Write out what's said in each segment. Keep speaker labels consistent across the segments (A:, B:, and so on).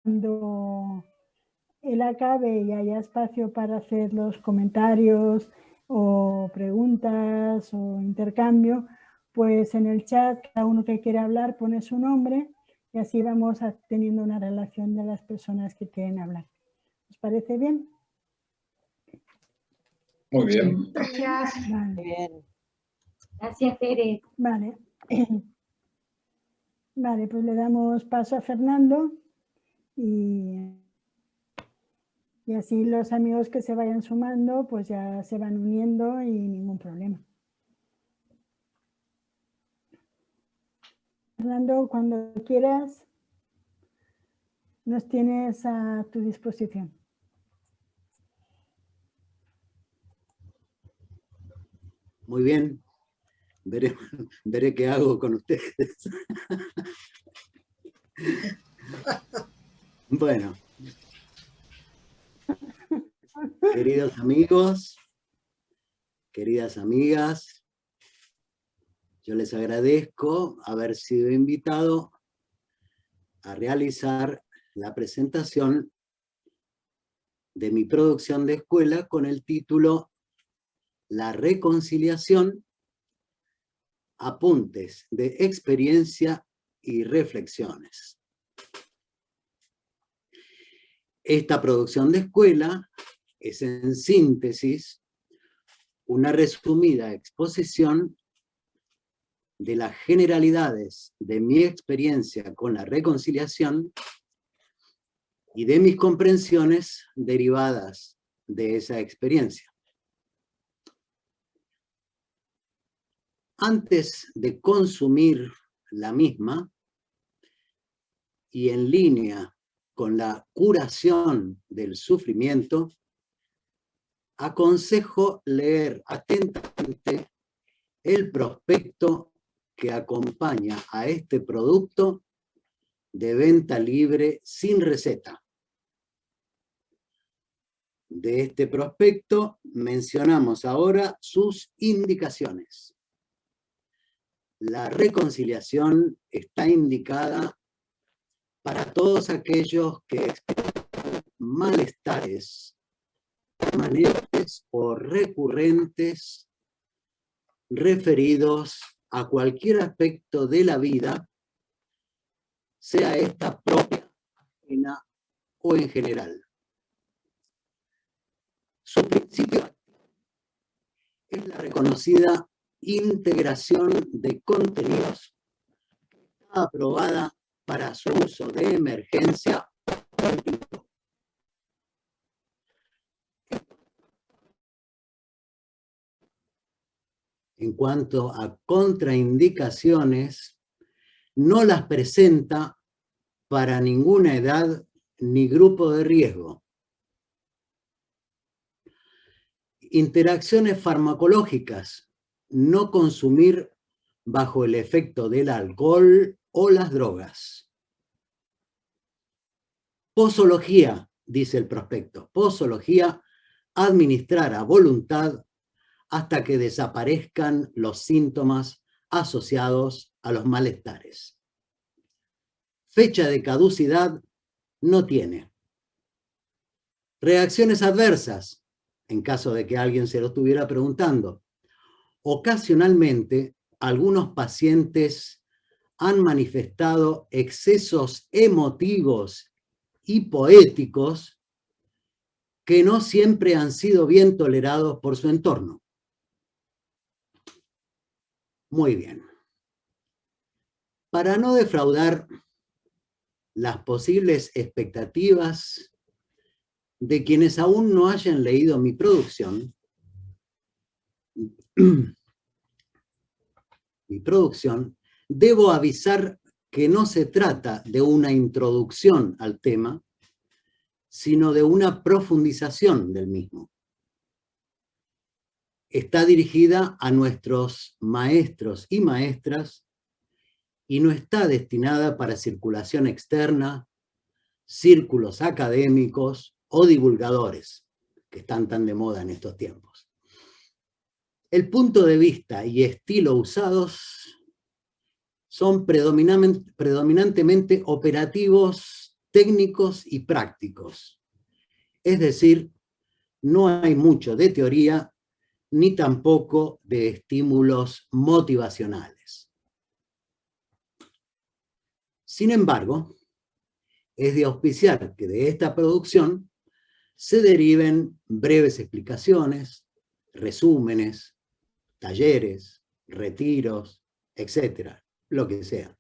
A: cuando él acabe y haya espacio para hacer los comentarios o preguntas o intercambio, pues en el chat cada uno que quiera hablar pone su nombre y así vamos teniendo una relación de las personas que quieren hablar. ¿Os parece bien?
B: Muy bien.
C: Gracias.
A: Vale.
D: Bien.
C: Gracias, Tere.
A: Vale. Vale, pues le damos paso a Fernando y así los amigos que se vayan sumando pues ya se van uniendo y ningún problema. Fernando, cuando quieras, nos tienes a tu disposición.
E: Muy bien. Veré qué hago con ustedes. Bueno. Queridos amigos, queridas amigas, yo les agradezco haber sido invitado a realizar la presentación de mi producción de escuela con el título La reconciliación, apuntes de experiencia y reflexiones. Esta producción de escuela es en síntesis una resumida exposición de las generalidades de mi experiencia con la reconciliación y de mis comprensiones derivadas de esa experiencia. Antes de consumir la misma, y en línea con la curación del sufrimiento, aconsejo leer atentamente el prospecto que acompaña a este producto de venta libre sin receta. De este prospecto mencionamos ahora sus indicaciones. La reconciliación está indicada para todos aquellos que experimentan malestares permanentes o recurrentes referidos a cualquier aspecto de la vida, sea esta propia, ajena o en general. Su principio es la reconocida integración de contenidos aprobada para su uso de emergencia. En cuanto a contraindicaciones, no las presenta para ninguna edad ni grupo de riesgo. Interacciones farmacológicas: no consumir bajo el efecto del alcohol o las drogas. Posología, dice el prospecto, posología, administrar a voluntad hasta que desaparezcan los síntomas asociados a los malestares. Fecha de caducidad no tiene. Reacciones adversas, en caso de que alguien se lo estuviera preguntando. Ocasionalmente, algunos pacientes han manifestado excesos emotivos y poéticos que no siempre han sido bien tolerados por su entorno. Muy bien. Para no defraudar las posibles expectativas de quienes aún no hayan leído mi producción, debo avisar que no se trata de una introducción al tema, sino de una profundización del mismo. Está dirigida a nuestros maestros y maestras y no está destinada para circulación externa, círculos académicos o divulgadores, que están tan de moda en estos tiempos. El punto de vista y estilo usados son predominantemente operativos técnicos y prácticos. Es decir, no hay mucho de teoría ni tampoco de estímulos motivacionales. Sin embargo, es de auspiciar que de esta producción se deriven breves explicaciones, resúmenes, talleres, retiros, etcétera, lo que sea.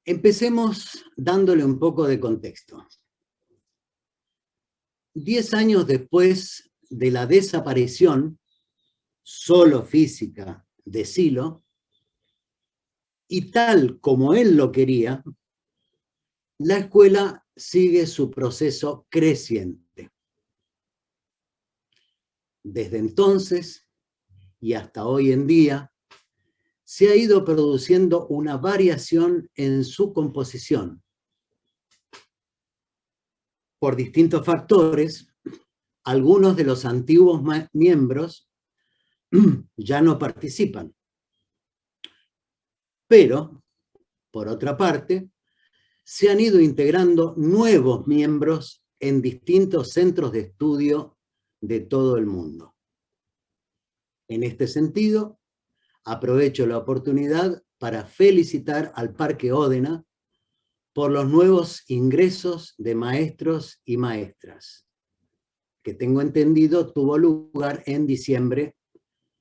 E: Empecemos dándole un poco de contexto. 10 años después de la desaparición, solo física, de Silo, y tal como él lo quería, la escuela sigue su proceso creciente. Desde entonces y hasta hoy en día, se ha ido produciendo una variación en su composición. Por distintos factores, algunos de los antiguos miembros ya no participan. Pero, por otra parte, se han ido integrando nuevos miembros en distintos centros de estudio de todo el mundo. En este sentido, aprovecho la oportunidad para felicitar al Parque Ódena por los nuevos ingresos de maestros y maestras, que tengo entendido tuvo lugar en diciembre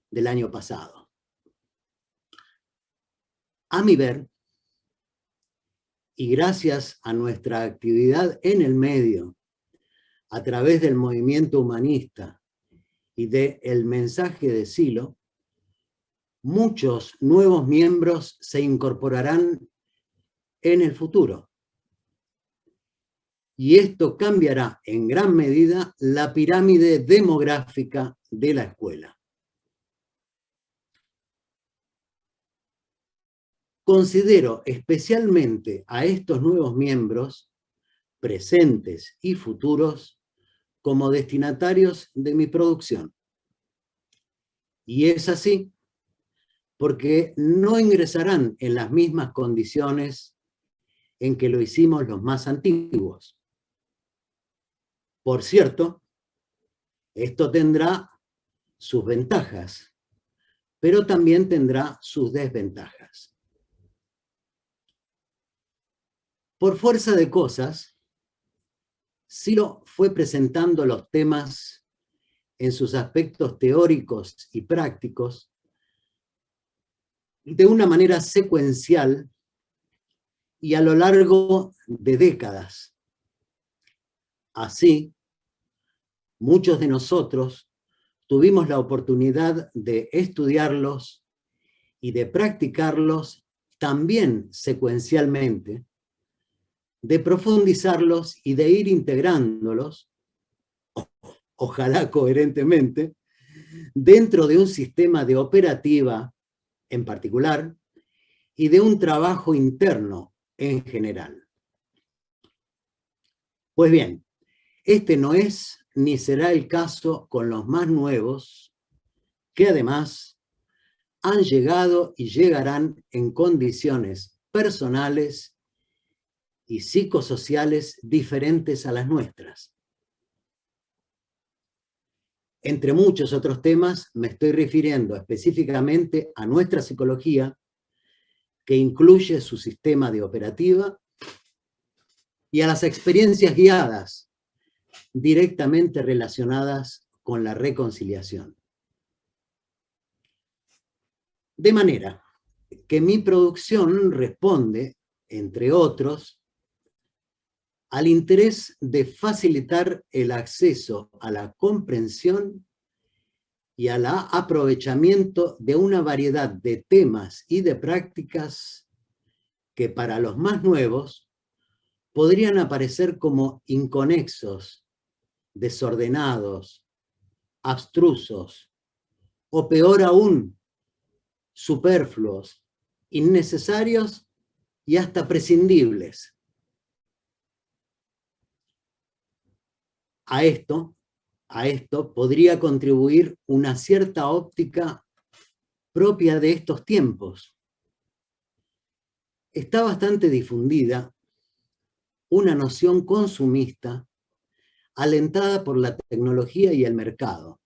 E: del año pasado. A mi ver, y gracias a nuestra actividad en el medio, a través del movimiento humanista y del mensaje de Silo, muchos nuevos miembros se incorporarán en el futuro. Y esto cambiará en gran medida la pirámide demográfica de la escuela. Considero especialmente a estos nuevos miembros, presentes y futuros, como destinatarios de mi producción. Y es así porque no ingresarán en las mismas condiciones en que lo hicimos los más antiguos. Por cierto, esto tendrá sus ventajas, pero también tendrá sus desventajas. Por fuerza de cosas, Silo fue presentando los temas en sus aspectos teóricos y prácticos de una manera secuencial y a lo largo de décadas. Así, muchos de nosotros tuvimos la oportunidad de estudiarlos y de practicarlos también secuencialmente, de profundizarlos y de ir integrándolos, ojalá coherentemente, dentro de un sistema de operativa en particular y de un trabajo interno en general. Pues bien, este no es ni será el caso con los más nuevos, que además han llegado y llegarán en condiciones personales y psicosociales diferentes a las nuestras. Entre muchos otros temas, me estoy refiriendo específicamente a nuestra psicología, que incluye su sistema de operativa, y a las experiencias guiadas, directamente relacionadas con la reconciliación. De manera que mi producción responde, entre otros, al interés de facilitar el acceso a la comprensión y al aprovechamiento de una variedad de temas y de prácticas que para los más nuevos podrían aparecer como inconexos, desordenados, abstrusos, o peor aún, superfluos, innecesarios y hasta prescindibles. A esto podría contribuir una cierta óptica propia de estos tiempos, está bastante difundida una noción consumista alentada por la tecnología y el mercado.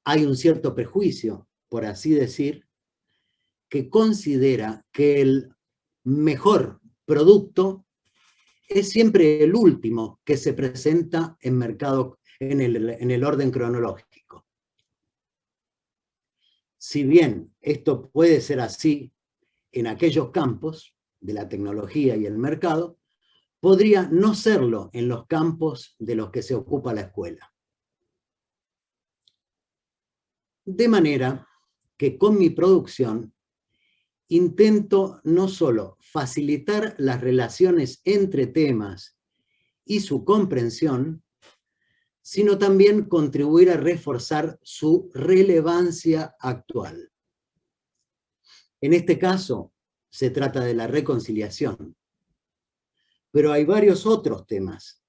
E: Hay un cierto prejuicio, por así decir, que considera que el mejor producto es siempre el último que se presenta en mercado, en el orden cronológico. Si bien esto puede ser así en aquellos campos de la tecnología y el mercado, podría no serlo en los campos de los que se ocupa la escuela. De manera que con mi producción intento no solo facilitar las relaciones entre temas y su comprensión, sino también contribuir a reforzar su relevancia actual. En este caso, se trata de la reconciliación, pero hay varios otros temas.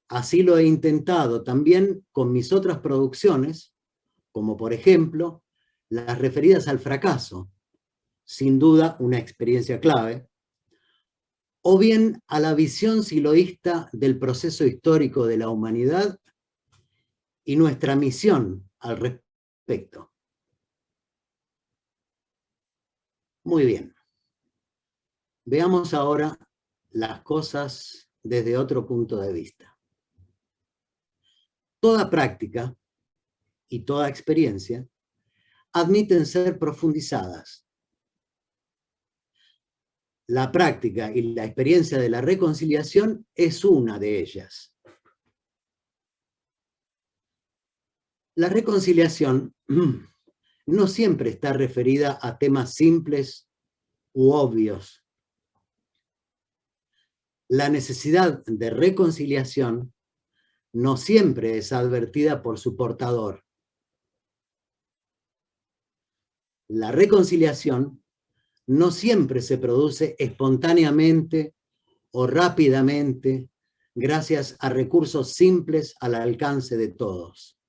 E: Así lo he intentado también con mis otras producciones, como por ejemplo, las referidas al fracaso, sin duda una experiencia clave, o bien a la visión siloísta del proceso histórico de la humanidad y nuestra misión al respecto. Muy bien. Veamos ahora las cosas desde otro punto de vista. Toda práctica y toda experiencia admiten ser profundizadas. La práctica y la experiencia de la reconciliación es una de ellas. La reconciliación no siempre está referida a temas simples u obvios. La necesidad de reconciliación no siempre es advertida por su portador. La reconciliación no siempre se produce espontáneamente o rápidamente gracias a recursos simples al alcance de todos.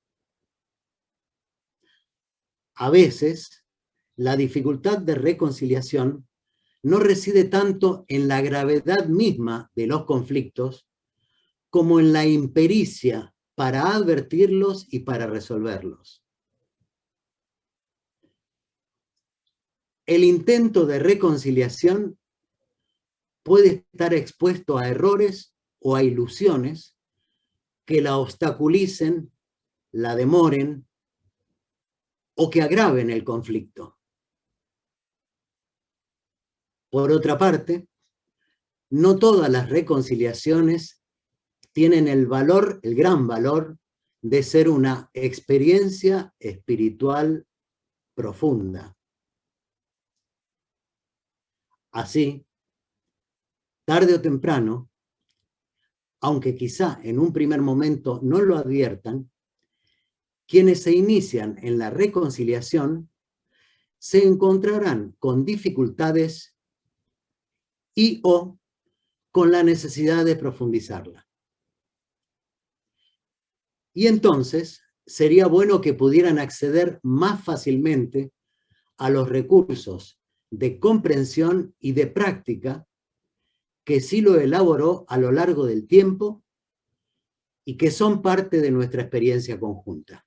E: A veces, la dificultad de reconciliación no reside tanto en la gravedad misma de los conflictos como en la impericia para advertirlos y para resolverlos. El intento de reconciliación puede estar expuesto a errores o a ilusiones que la obstaculicen, la demoren o que agraven el conflicto. Por otra parte, no todas las reconciliaciones tienen el valor, el gran valor, de ser una experiencia espiritual profunda. Así, tarde o temprano, aunque quizá en un primer momento no lo adviertan, quienes se inician en la reconciliación se encontrarán con dificultades y o con la necesidad de profundizarla. Y entonces sería bueno que pudieran acceder más fácilmente a los recursos de comprensión y de práctica que Silo elaboró a lo largo del tiempo y que son parte de nuestra experiencia conjunta.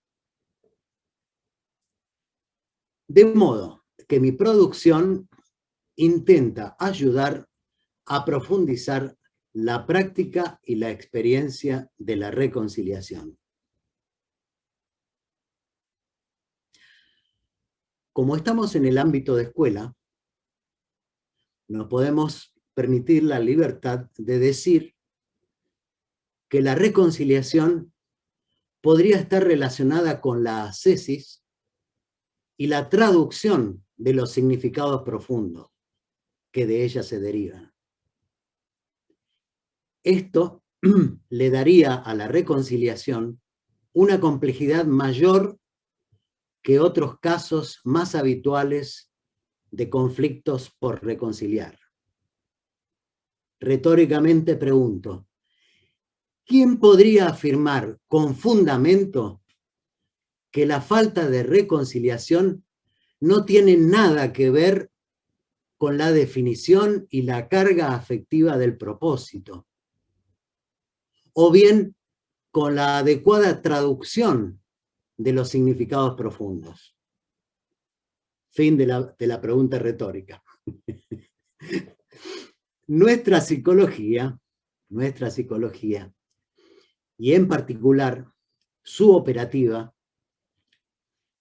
E: De modo que mi producción intenta ayudar a profundizar la práctica y la experiencia de la reconciliación. Como estamos en el ámbito de escuela, nos podemos permitir la libertad de decir que la reconciliación podría estar relacionada con la ascesis y la traducción de los significados profundos que de ella se derivan. Esto le daría a la reconciliación una complejidad mayor que otros casos más habituales de conflictos por reconciliar. Retóricamente pregunto, ¿quién podría afirmar con fundamento que la falta de reconciliación no tiene nada que ver con la definición y la carga afectiva del propósito, o bien con la adecuada traducción de los significados profundos. Fin de la pregunta retórica. Nuestra psicología, y en particular su operativa,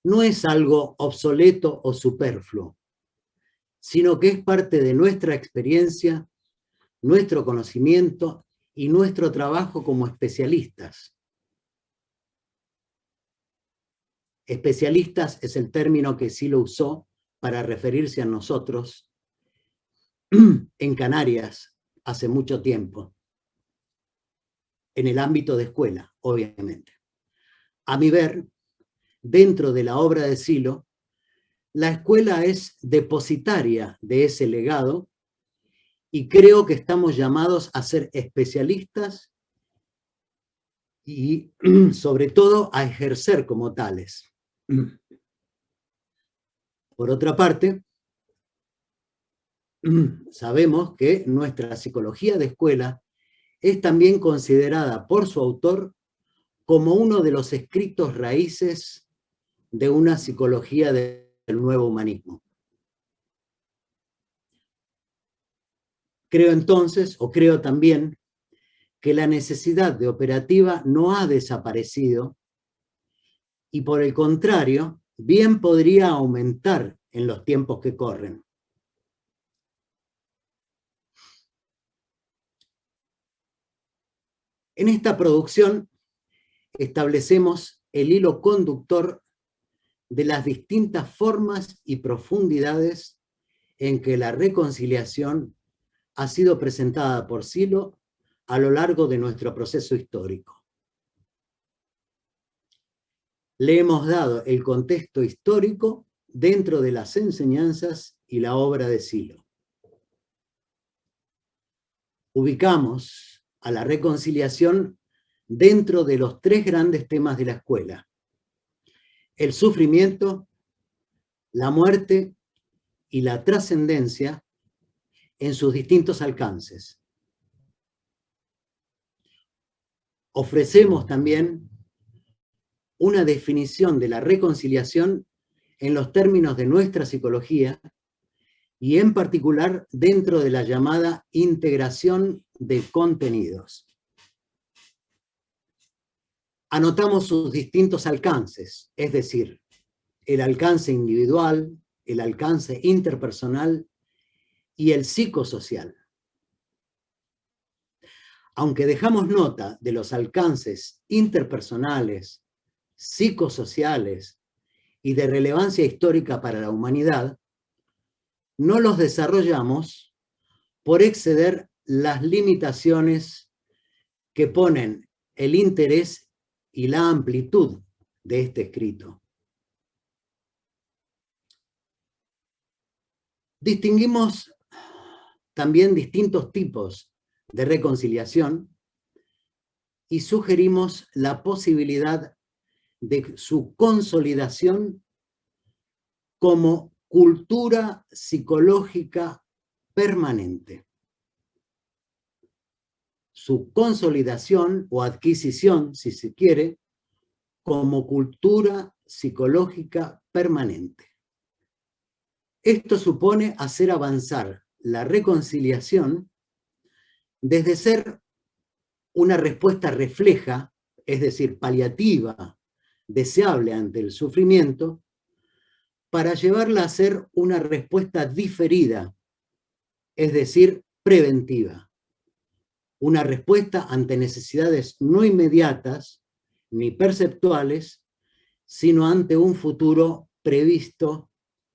E: no es algo obsoleto o superfluo, sino que es parte de nuestra experiencia, nuestro conocimiento y nuestro trabajo como especialistas. Especialistas es el término que Silo usó para referirse a nosotros en Canarias hace mucho tiempo, en el ámbito de escuela, obviamente. A mi ver, dentro de la obra de Silo, la escuela es depositaria de ese legado y creo que estamos llamados a ser especialistas y sobre todo a ejercer como tales. Por otra parte, sabemos que nuestra psicología de escuela es también considerada por su autor como uno de los escritos raíces de una psicología del nuevo humanismo. Creo entonces, o creo también, que la necesidad de operativa no ha desaparecido y por el contrario, bien podría aumentar en los tiempos que corren. En esta producción establecemos el hilo conductor de las distintas formas y profundidades en que la reconciliación ha sido presentada por Silo a lo largo de nuestro proceso histórico. Le hemos dado el contexto histórico dentro de las enseñanzas y la obra de Silo. Ubicamos a la reconciliación dentro de los tres grandes temas de la escuela: el sufrimiento, la muerte y la trascendencia en sus distintos alcances. Ofrecemos también una definición de la reconciliación en los términos de nuestra psicología y en particular dentro de la llamada integración de contenidos. Anotamos sus distintos alcances, es decir, el alcance individual, el alcance interpersonal y el psicosocial. Aunque dejamos nota de los alcances interpersonales, psicosociales y de relevancia histórica para la humanidad, no los desarrollamos por exceder las limitaciones que ponen el interés y la amplitud de este escrito. Distinguimos también distintos tipos de reconciliación y sugerimos la posibilidad de su consolidación como cultura psicológica permanente. Su consolidación o adquisición, si se quiere, como cultura psicológica permanente. Esto supone hacer avanzar la reconciliación desde ser una respuesta refleja, es decir, paliativa, deseable ante el sufrimiento, para llevarla a ser una respuesta diferida, es decir, preventiva. Una respuesta ante necesidades no inmediatas ni perceptuales, sino ante un futuro previsto,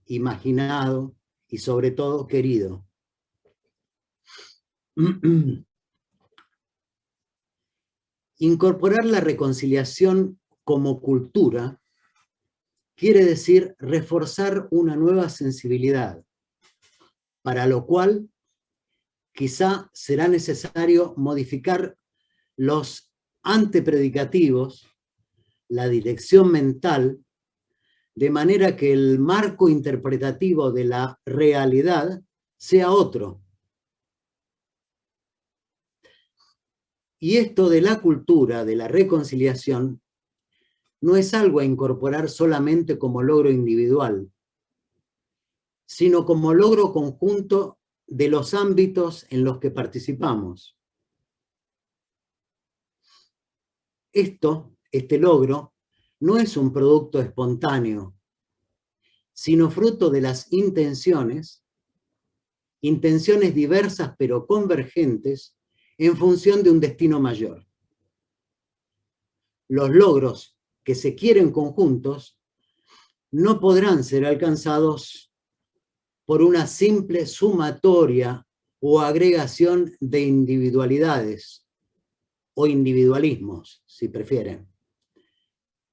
E: imaginado y sobre todo querido. Incorporar la reconciliación como cultura quiere decir reforzar una nueva sensibilidad, para lo cual quizá será necesario modificar los antepredicativos, la dirección mental, de manera que el marco interpretativo de la realidad sea otro. Y esto de la cultura, de la reconciliación, no es algo a incorporar solamente como logro individual, sino como logro conjunto de los ámbitos en los que participamos. Este logro, no es un producto espontáneo, sino fruto de las intenciones diversas pero convergentes en función de un destino mayor. Los logros que se quieren conjuntos no podrán ser alcanzados por una simple sumatoria o agregación de individualidades o individualismos, si prefieren,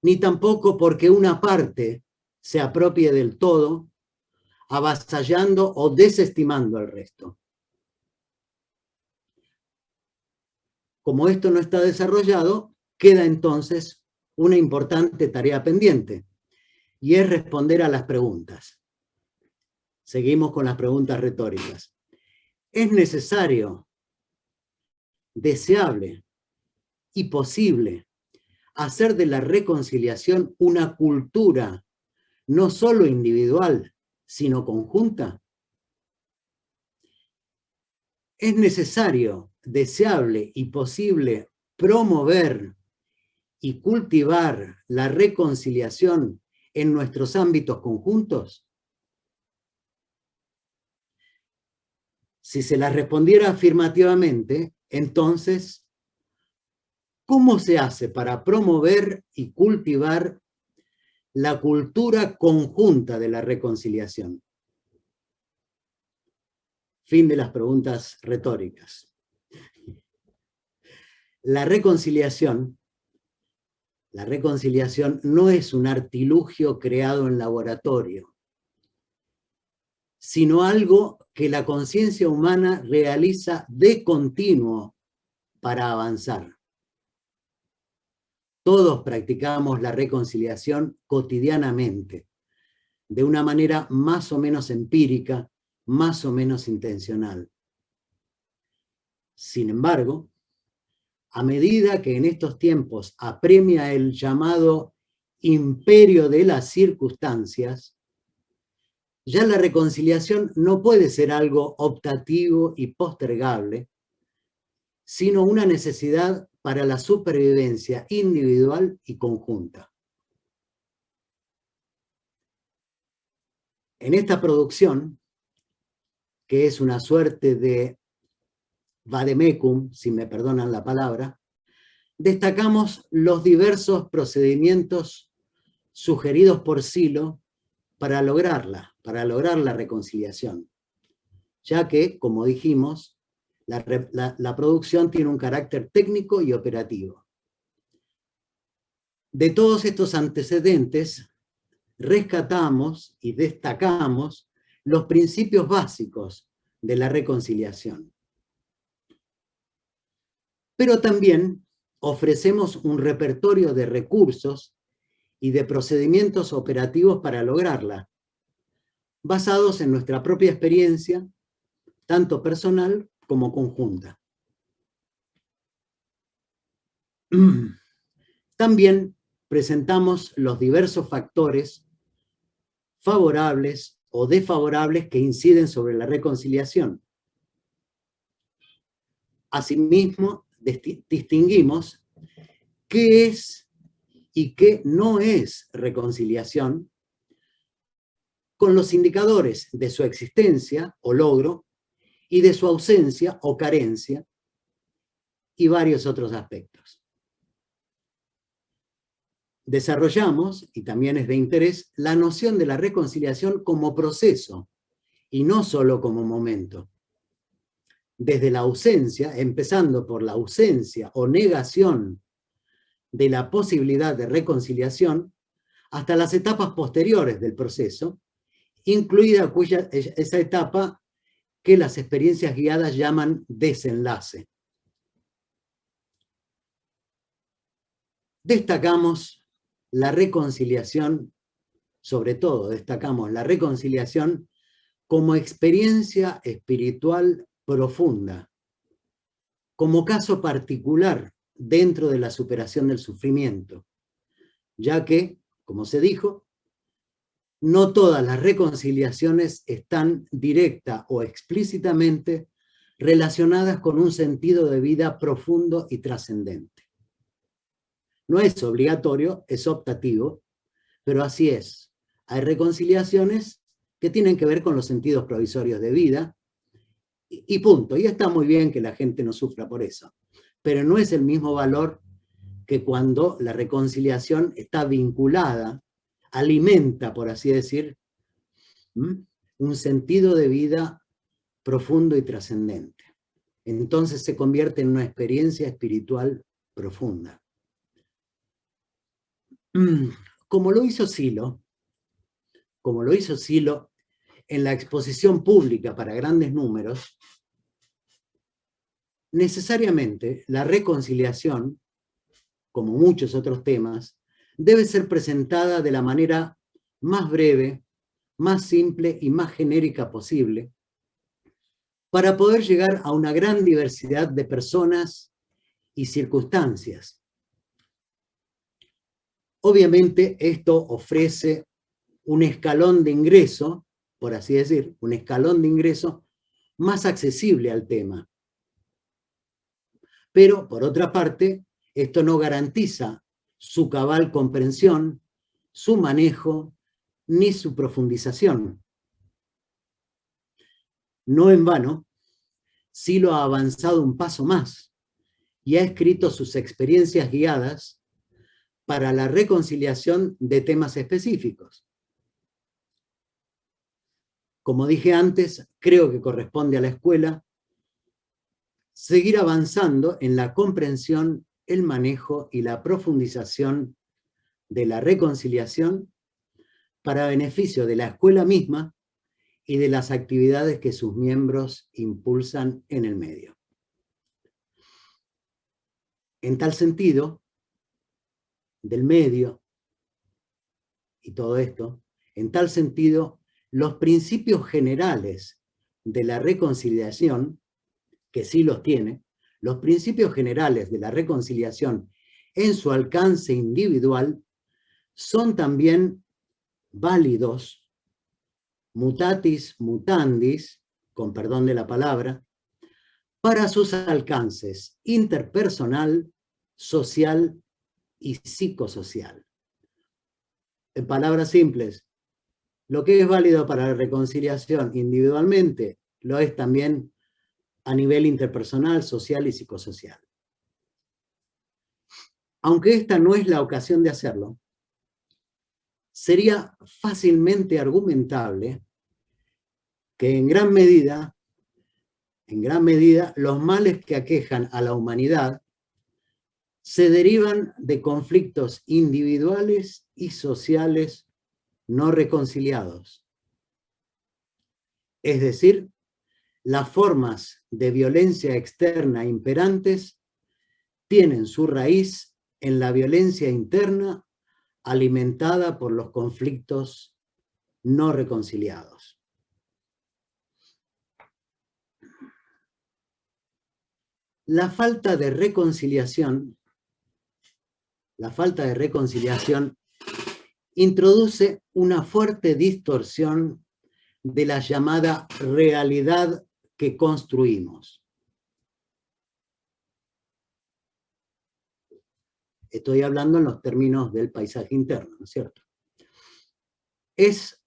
E: ni tampoco porque una parte se apropie del todo, avasallando o desestimando al resto. Como esto no está desarrollado, queda entonces una importante tarea pendiente, y es responder a las preguntas. Seguimos con las preguntas retóricas. ¿Es necesario, deseable y posible hacer de la reconciliación una cultura no solo individual, sino conjunta? ¿Es necesario, deseable y posible promover y cultivar la reconciliación en nuestros ámbitos conjuntos? Si se las respondiera afirmativamente, entonces, ¿cómo se hace para promover y cultivar la cultura conjunta de la reconciliación? Fin de las preguntas retóricas. La reconciliación no es un artilugio creado en laboratorio, sino algo que la conciencia humana realiza de continuo para avanzar. Todos practicamos la reconciliación cotidianamente, de una manera más o menos empírica, más o menos intencional. Sin embargo, a medida que en estos tiempos apremia el llamado imperio de las circunstancias, ya la reconciliación no puede ser algo optativo y postergable, sino una necesidad para la supervivencia individual y conjunta. En esta producción, que es una suerte de vademecum, si me perdonan la palabra, destacamos los diversos procedimientos sugeridos por Silo para lograr la reconciliación, ya que, como dijimos, la producción tiene un carácter técnico y operativo. De todos estos antecedentes, rescatamos y destacamos los principios básicos de la reconciliación. Pero también ofrecemos un repertorio de recursos y de procedimientos operativos para lograrla, basados en nuestra propia experiencia, tanto personal como conjunta. También presentamos los diversos factores favorables o desfavorables que inciden sobre la reconciliación. Asimismo, distinguimos qué es y qué no es reconciliación con los indicadores de su existencia o logro y de su ausencia o carencia y varios otros aspectos. Desarrollamos, y también es de interés, la noción de la reconciliación como proceso y no solo como momento. Desde la ausencia, empezando por la ausencia o negación de la posibilidad de reconciliación, hasta las etapas posteriores del proceso, incluida esa etapa que las experiencias guiadas llaman desenlace. Destacamos la reconciliación, sobre todo destacamos la reconciliación como experiencia espiritual profunda, como caso particular dentro de la superación del sufrimiento, ya que, como se dijo, no todas las reconciliaciones están directa o explícitamente relacionadas con un sentido de vida profundo y trascendente. No es obligatorio, es optativo, pero así es. Hay reconciliaciones que tienen que ver con los sentidos provisorios de vida, y punto. Y está muy bien que la gente no sufra por eso, pero no es el mismo valor que cuando la reconciliación está vinculada, alimenta, por así decir, un sentido de vida profundo y trascendente. Entonces se convierte en una experiencia espiritual profunda. Como lo hizo Silo en la exposición pública para grandes números, necesariamente la reconciliación, como muchos otros temas, debe ser presentada de la manera más breve, más simple y más genérica posible, para poder llegar a una gran diversidad de personas y circunstancias. Obviamente esto ofrece un escalón de ingreso, por así decir, un escalón de ingreso más accesible al tema. Pero, por otra parte, esto no garantiza su cabal comprensión, su manejo, ni su profundización. No en vano, Silo ha avanzado un paso más y ha escrito sus experiencias guiadas para la reconciliación de temas específicos. Como dije antes, creo que corresponde a la escuela seguir avanzando en la comprensión, el manejo y la profundización de la reconciliación para beneficio de la escuela misma y de las actividades que sus miembros impulsan en el medio. En tal sentido, del medio y todo esto, en tal sentido, los principios generales de la reconciliación, que sí los tiene, los principios generales de la reconciliación en su alcance individual son también válidos, mutatis mutandis, con perdón de la palabra, para sus alcances interpersonal, social y psicosocial. En palabras simples, lo que es válido para la reconciliación individualmente, lo es también a nivel interpersonal, social y psicosocial. Aunque esta no es la ocasión de hacerlo, sería fácilmente argumentable que en gran medida, los males que aquejan a la humanidad se derivan de conflictos individuales y sociales no reconciliados. Es decir, las formas de violencia externa imperantes tienen su raíz en la violencia interna alimentada por los conflictos no reconciliados. La falta de reconciliación introduce una fuerte distorsión de la llamada realidad que construimos. Estoy hablando en los términos del paisaje interno, ¿no es cierto? Es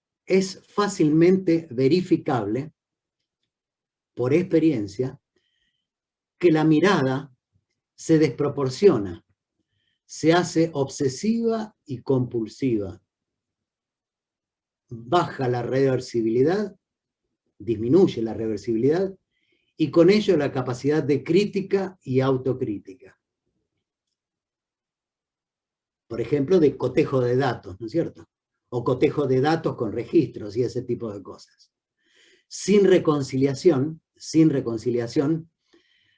E: fácilmente verificable, por experiencia, que la mirada se desproporciona, se hace obsesiva y compulsiva, baja la reversibilidad, disminuye la reversibilidad, y con ello la capacidad de crítica y autocrítica. Por ejemplo, de cotejo de datos, ¿no es cierto? O cotejo de datos con registros y ese tipo de cosas. Sin reconciliación,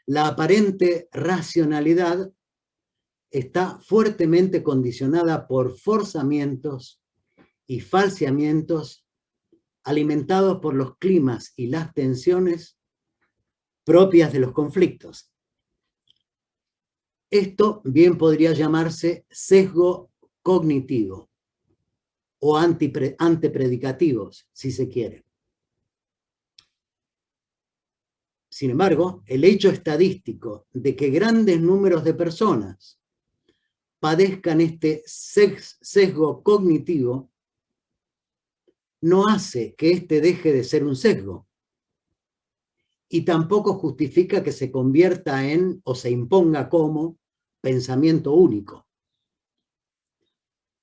E: la aparente racionalidad está fuertemente condicionada por forzamientos y falseamientos alimentados por los climas y las tensiones propias de los conflictos. Esto bien podría llamarse sesgo cognitivo o antepredicativo, si se quiere. Sin embargo, el hecho estadístico de que grandes números de personas padezcan este sesgo cognitivo no hace que este deje de ser un sesgo, y tampoco justifica que se convierta en o se imponga como pensamiento único.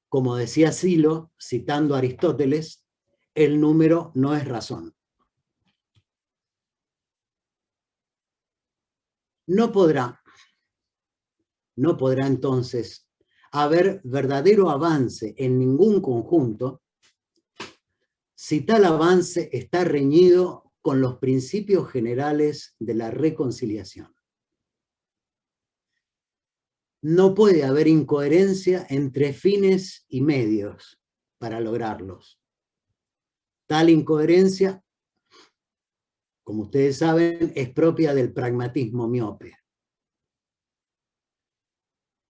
E: Como decía Silo, citando a Aristóteles, el número no es razón. No podrá entonces haber verdadero avance en ningún conjunto si tal avance está reñido con los principios generales de la reconciliación. No puede haber incoherencia entre fines y medios para lograrlos. Tal incoherencia, como ustedes saben, es propia del pragmatismo miope.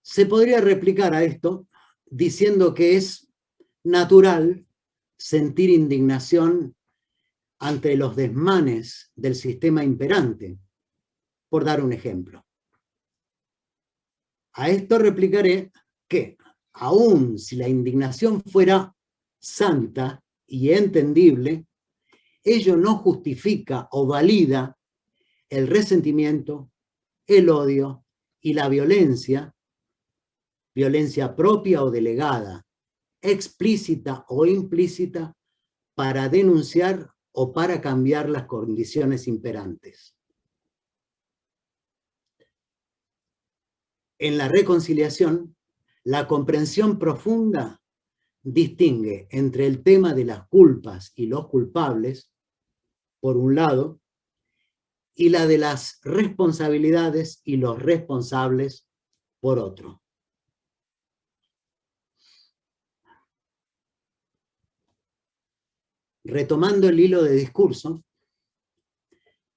E: Se podría replicar a esto diciendo que es natural sentir indignación ante los desmanes del sistema imperante, por dar un ejemplo. A esto replicaré que, aun si la indignación fuera santa y entendible, ello no justifica o valida el resentimiento, el odio y la violencia propia o delegada, explícita o implícita, para denunciar o para cambiar las condiciones imperantes. En la reconciliación, la comprensión profunda distingue entre el tema de las culpas y los culpables, por un lado, y la de las responsabilidades y los responsables, por otro. Retomando el hilo de discurso,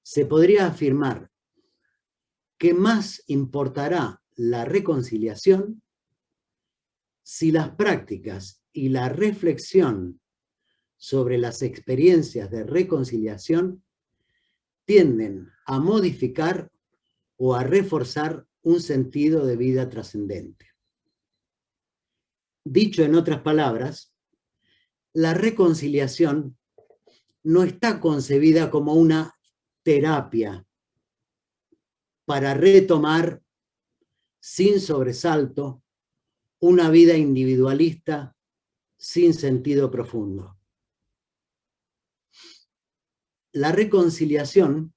E: se podría afirmar que más importará la reconciliación si las prácticas y la reflexión sobre las experiencias de reconciliación tienden a modificar o a reforzar un sentido de vida trascendente. Dicho en otras palabras, la reconciliación no está concebida como una terapia para retomar sin sobresalto una vida individualista sin sentido profundo. La reconciliación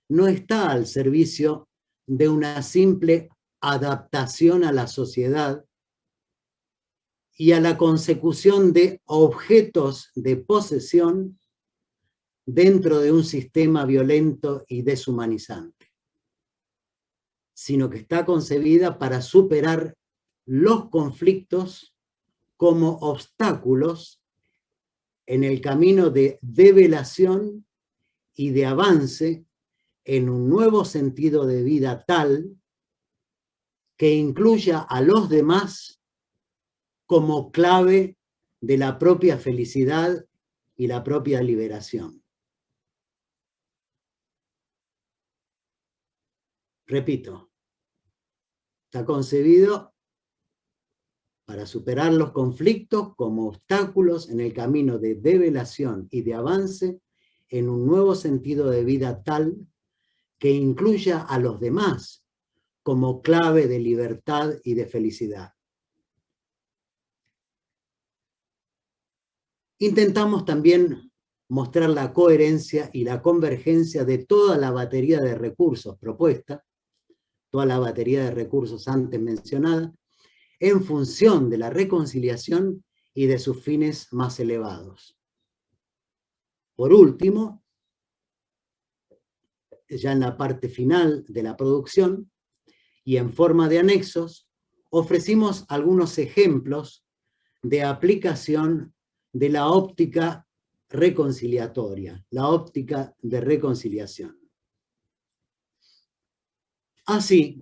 E: no está al servicio de una simple adaptación a la sociedad y a la consecución de objetos de posesión dentro de un sistema violento y deshumanizante, sino que está concebida para superar los conflictos como obstáculos en el camino de develación y de avance en un nuevo sentido de vida tal que incluya a los demás como clave de la propia felicidad y la propia liberación. Repito, está concebido para superar los conflictos como obstáculos en el camino de develación y de avance en un nuevo sentido de vida tal que incluya a los demás como clave de libertad y de felicidad. Intentamos también mostrar la coherencia y la convergencia de toda la batería de recursos propuesta, toda la batería de recursos antes mencionada, en función de la reconciliación y de sus fines más elevados. Por último, ya en la parte final de la producción y en forma de anexos, ofrecimos algunos ejemplos de aplicación de la óptica reconciliatoria, la óptica de reconciliación. Así,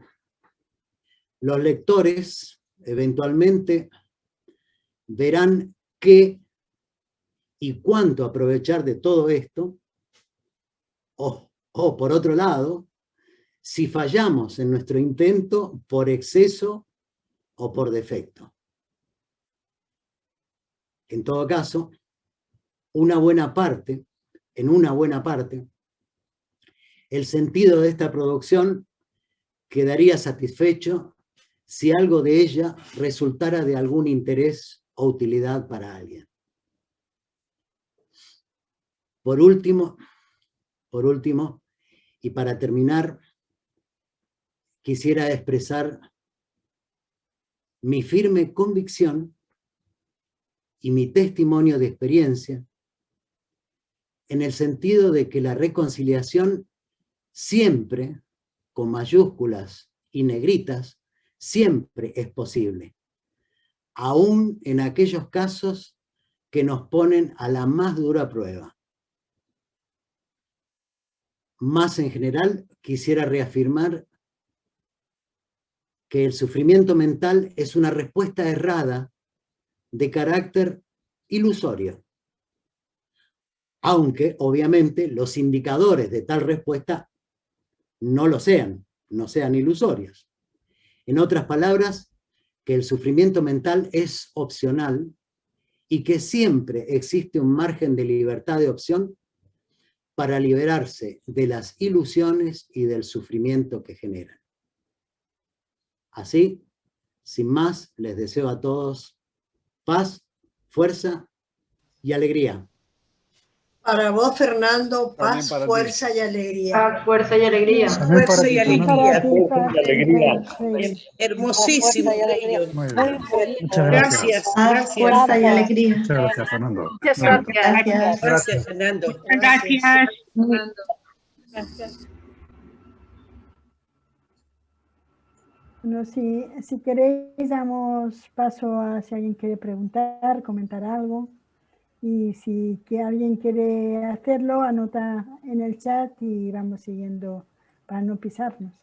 E: los lectores eventualmente verán qué y cuánto aprovechar de todo esto, o por otro lado, si fallamos en nuestro intento por exceso o por defecto. En todo caso, en una buena parte, el sentido de esta producción quedaría satisfecho si algo de ella resultara de algún interés o utilidad para alguien. Por último, y para terminar, quisiera expresar mi firme convicción y mi testimonio de experiencia en el sentido de que la reconciliación siempre, con mayúsculas y negritas, siempre es posible, aún en aquellos casos que nos ponen a la más dura prueba. Más en general, quisiera reafirmar que el sufrimiento mental es una respuesta errada de carácter ilusorio, aunque obviamente los indicadores de tal respuesta no sean ilusorios. En otras palabras, que el sufrimiento mental es opcional y que siempre existe un margen de libertad de opción para liberarse de las ilusiones y del sufrimiento que generan. Así, sin más, les deseo a todos paz, fuerza y alegría.
B: Para vos, Fernando, paz,
D: para
B: fuerza y alegría.
C: Paz, fuerza y alegría.
B: Fuerza y alegría.
A: Alegría.
B: Hermosísimo.
D: Muy bien. Muchas
B: Gracias.
C: Paz, fuerza y alegría.
D: Muchas gracias, Fernando.
C: Muchas gracias.
B: Gracias, Fernando.
C: Gracias.
A: Bueno, si queréis, damos paso a si alguien quiere preguntar, comentar algo. Y si alguien quiere hacerlo, anota en el chat y vamos siguiendo para no pisarnos.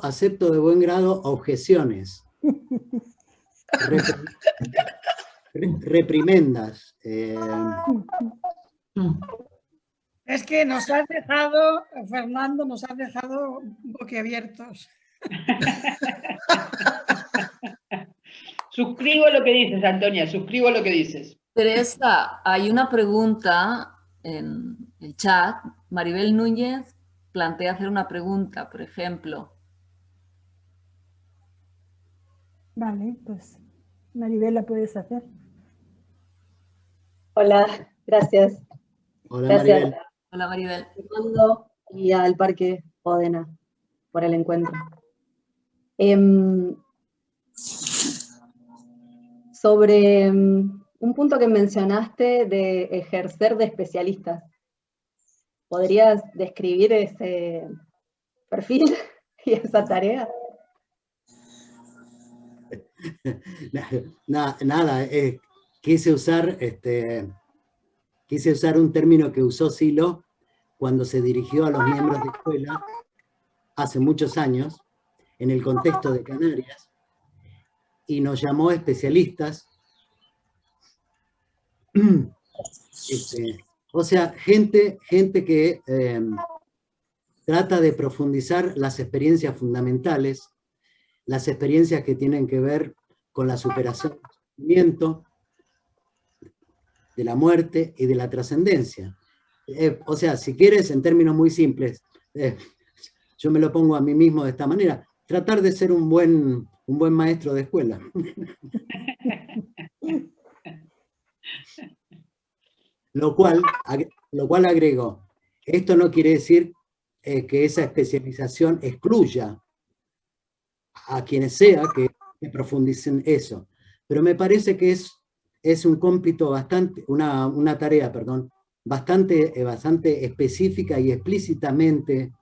E: Acepto de buen grado objeciones, reprimendas.
F: Es que nos has dejado, Fernando, nos has dejado boquiabiertos.
G: Suscribo lo que dices, Antonia, suscribo lo que dices.
H: Teresa, hay una pregunta en el chat. Maribel Núñez plantea hacer una pregunta, por ejemplo.
A: Vale, pues Maribel, la puedes hacer.
I: Hola, gracias.
E: Hola,
I: Gracias.
E: Maribel.
H: Hola, Maribel.
I: A Fernando y al Parque Odena por el encuentro. Sobre un punto que mencionaste de ejercer de especialistas, ¿podrías describir ese perfil y esa tarea?
E: Nada, quise usar un término que usó Silo cuando se dirigió a los miembros de escuela hace muchos años, en el contexto de Canarias, y nos llamó especialistas. O sea, gente que trata de profundizar las experiencias fundamentales, las experiencias que tienen que ver con la superación del sufrimiento, de la muerte y de la trascendencia. O sea, si quieres, en términos muy simples, yo me lo pongo a mí mismo de esta manera, tratar de ser un buen maestro de escuela. Lo cual agrego, esto no quiere decir que esa especialización excluya a quienes sea que profundicen eso. Pero me parece que es un cómputo bastante, una tarea, perdón, bastante específica y explícitamente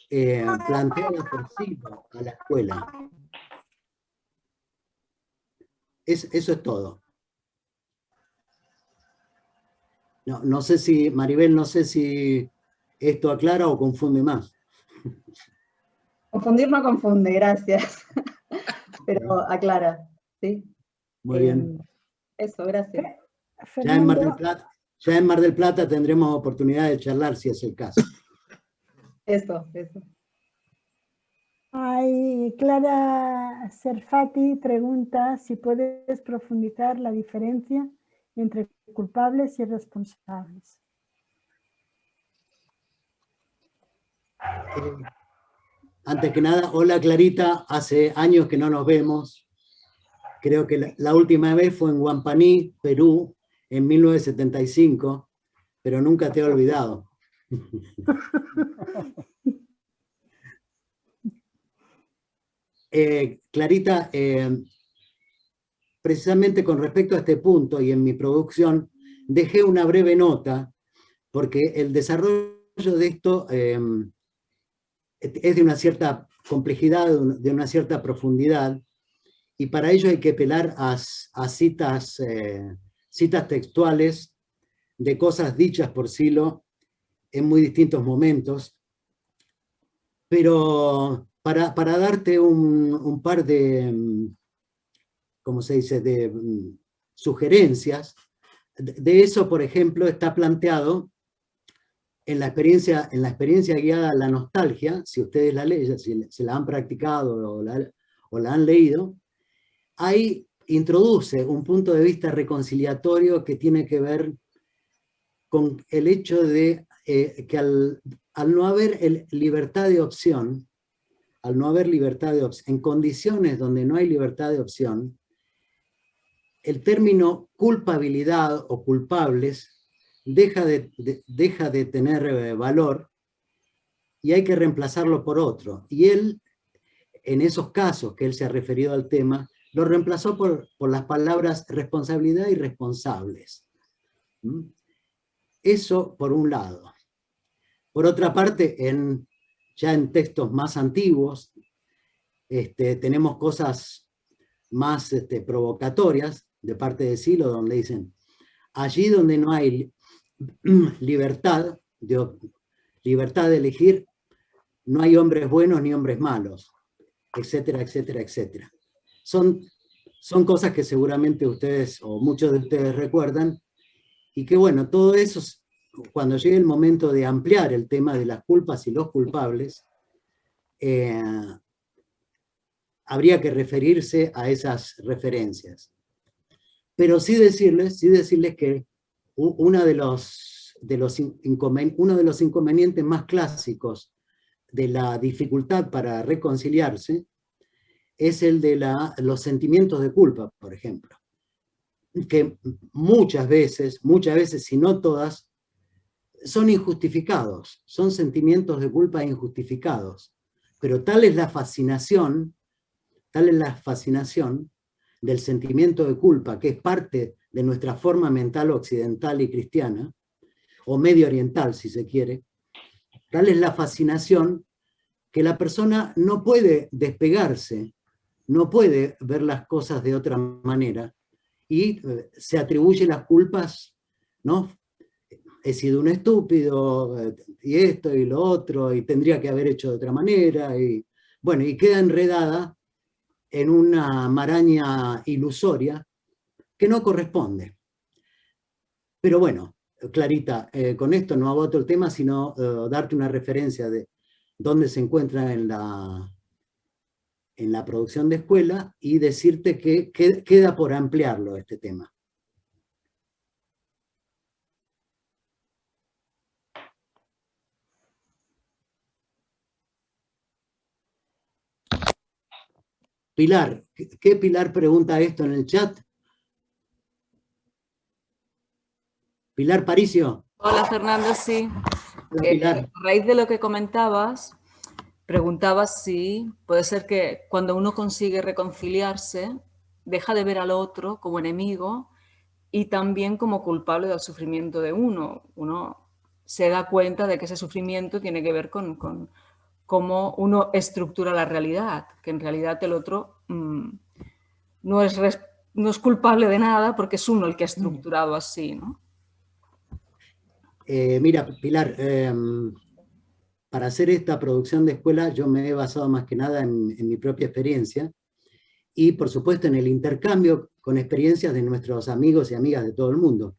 E: planteada por Silo a la escuela. Eso es todo. No sé si, Maribel, no sé si esto aclara o confunde más.
I: Confundir no confunde, gracias. Pero aclara, ¿sí?
E: Muy bien.
I: Eso, gracias.
E: Ya en Mar del Plata tendremos oportunidad de charlar si es el caso.
I: Eso.
A: Ay, Clara Serfati pregunta si puedes profundizar la diferencia entre culpables y responsables.
E: Antes que nada, hola Clarita, hace años que no nos vemos. Creo que la última vez fue en Huampaní, Perú, en 1975, pero nunca te he olvidado. Clarita, precisamente con respecto a este punto y en mi producción, dejé una breve nota, porque el desarrollo de esto es de una cierta complejidad, de una cierta profundidad, y para ello hay que apelar a citas textuales de cosas dichas por Silo en muy distintos momentos. Pero para darte un par de, ¿cómo se dice?, de sugerencias, de eso, por ejemplo, está planteado en la experiencia guiada a la nostalgia, si ustedes la leen, si se la han practicado o la han leído, ahí introduce un punto de vista reconciliatorio que tiene que ver con el hecho de que al no haber libertad de opción, en condiciones donde no hay libertad de opción, el término culpabilidad o culpables deja de tener valor y hay que reemplazarlo por otro. Y él, en esos casos que él se ha referido al tema, lo reemplazó por las palabras responsabilidad y responsables. Eso por un lado. Por otra parte, ya en textos más antiguos, tenemos cosas más provocatorias de parte de Silo, donde dicen, allí donde no hay libertad de elegir, no hay hombres buenos ni hombres malos, etcétera, etcétera, etcétera. Son cosas que seguramente ustedes, o muchos de ustedes recuerdan, y que bueno, todo eso, cuando llegue el momento de ampliar el tema de las culpas y los culpables, habría que referirse a esas referencias. Pero sí decirles que uno de los inconvenientes más clásicos de la dificultad para reconciliarse es el de los sentimientos de culpa, por ejemplo, que muchas veces, si no todas, son injustificados, son sentimientos de culpa injustificados, pero tal es la fascinación del sentimiento de culpa, que es parte de nuestra forma mental occidental y cristiana, o medio oriental si se quiere, tal es la fascinación que la persona no puede despegarse, no puede ver las cosas de otra manera, y se atribuye las culpas, ¿no? He sido un estúpido, y esto y lo otro, y tendría que haber hecho de otra manera, y bueno, y queda enredada en una maraña ilusoria que no corresponde. Pero bueno, Clarita, con esto no agoto el tema, sino darte una referencia de dónde se encuentra en la producción de escuela y decirte que queda por ampliarlo este tema. Pilar, ¿qué Pilar pregunta esto en el chat? Pilar Paricio.
H: Hola Fernando, sí.
E: Pilar.
H: A raíz de lo que comentabas, preguntabas si puede ser que cuando uno consigue reconciliarse, deja de ver al otro como enemigo y también como culpable del sufrimiento de uno. Uno se da cuenta de que ese sufrimiento tiene que ver con cómo uno estructura la realidad, que en realidad el otro no es culpable de nada porque es uno el que ha estructurado así, ¿no?
E: Mira, Pilar, para hacer esta producción de escuela yo me he basado más que nada en mi propia experiencia y por supuesto en el intercambio con experiencias de nuestros amigos y amigas de todo el mundo.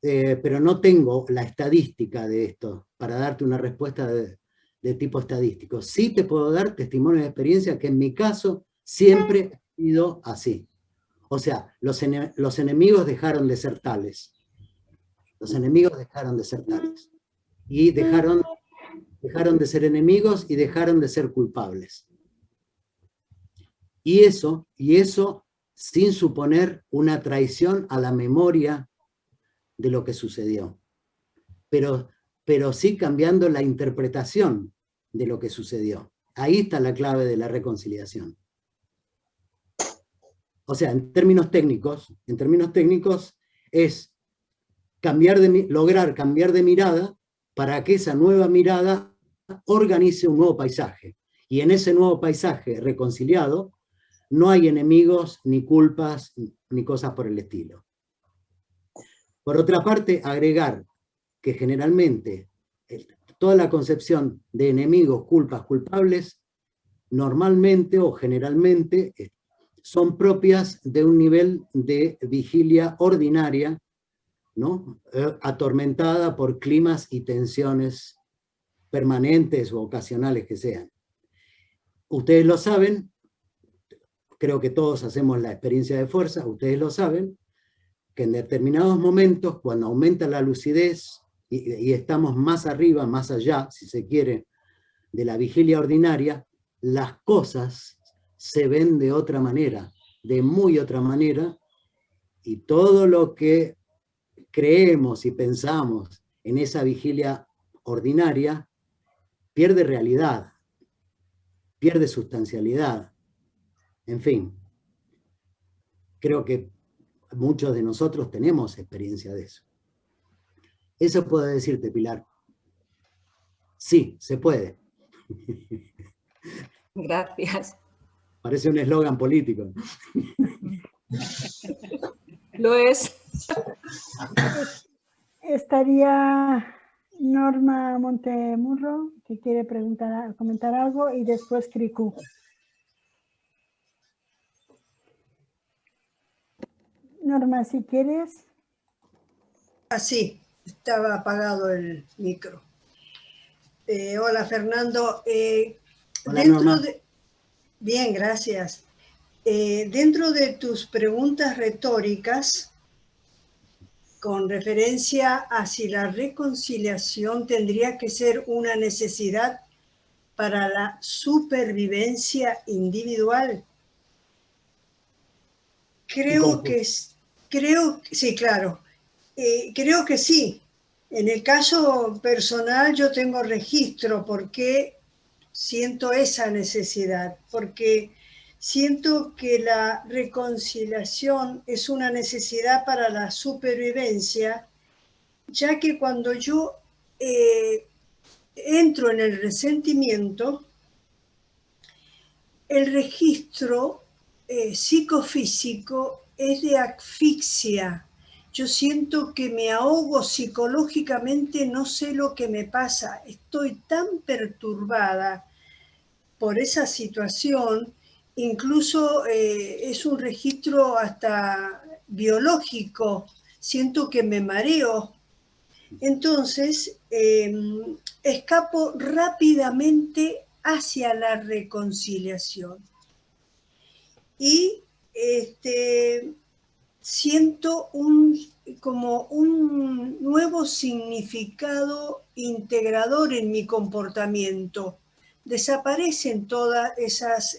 E: Pero no tengo la estadística de esto para darte una respuesta de tipo estadístico. Sí te puedo dar testimonio de experiencia que en mi caso siempre ha sido así. O sea, los enemigos dejaron de ser tales. Los enemigos dejaron de ser tales. Y dejaron de ser enemigos y dejaron de ser culpables. Y eso sin suponer una traición a la memoria de lo que sucedió. Pero sí cambiando la interpretación de lo que sucedió. Ahí está la clave de la reconciliación. O sea, en términos técnicos es lograr cambiar de mirada para que esa nueva mirada organice un nuevo paisaje. Y en ese nuevo paisaje reconciliado no hay enemigos, ni culpas, ni cosas por el estilo. Por otra parte, agregar que generalmente toda la concepción de enemigos, culpas, culpables, normalmente o generalmente son propias de un nivel de vigilia ordinaria, ¿no? Atormentada por climas y tensiones permanentes o ocasionales que sean. Ustedes lo saben, creo que todos hacemos la experiencia de fuerza, ustedes lo saben, que en determinados momentos, cuando aumenta la lucidez y estamos más arriba, más allá, si se quiere, de la vigilia ordinaria, las cosas se ven de otra manera, de muy otra manera, y todo lo que creemos y pensamos en esa vigilia ordinaria pierde realidad, pierde sustancialidad. En fin, creo que muchos de nosotros tenemos experiencia de eso. Eso puedo decirte, Pilar. Sí, se puede.
H: Gracias.
E: Parece un eslogan político.
H: Lo es.
A: Estaría Norma Montemurro, que quiere comentar algo, y después Cricú. Norma, si quieres.
B: Así, estaba apagado el micro. Hola, Fernando.
E: Hola, Norma.
B: Bien, gracias. Dentro de tus preguntas retóricas, con referencia a si la reconciliación tendría que ser una necesidad para la supervivencia individual, creo que sí, claro. Creo que sí. En el caso personal yo tengo registro porque siento esa necesidad, porque siento que la reconciliación es una necesidad para la supervivencia, ya que cuando yo entro en el resentimiento, el registro psicofísico es de asfixia. Yo siento que me ahogo psicológicamente, no sé lo que me pasa, estoy tan perturbada por esa situación, incluso es un registro hasta biológico, siento que me mareo. Entonces, escapo rápidamente hacia la reconciliación. Y siento como un nuevo significado integrador en mi comportamiento. Desaparecen todas esas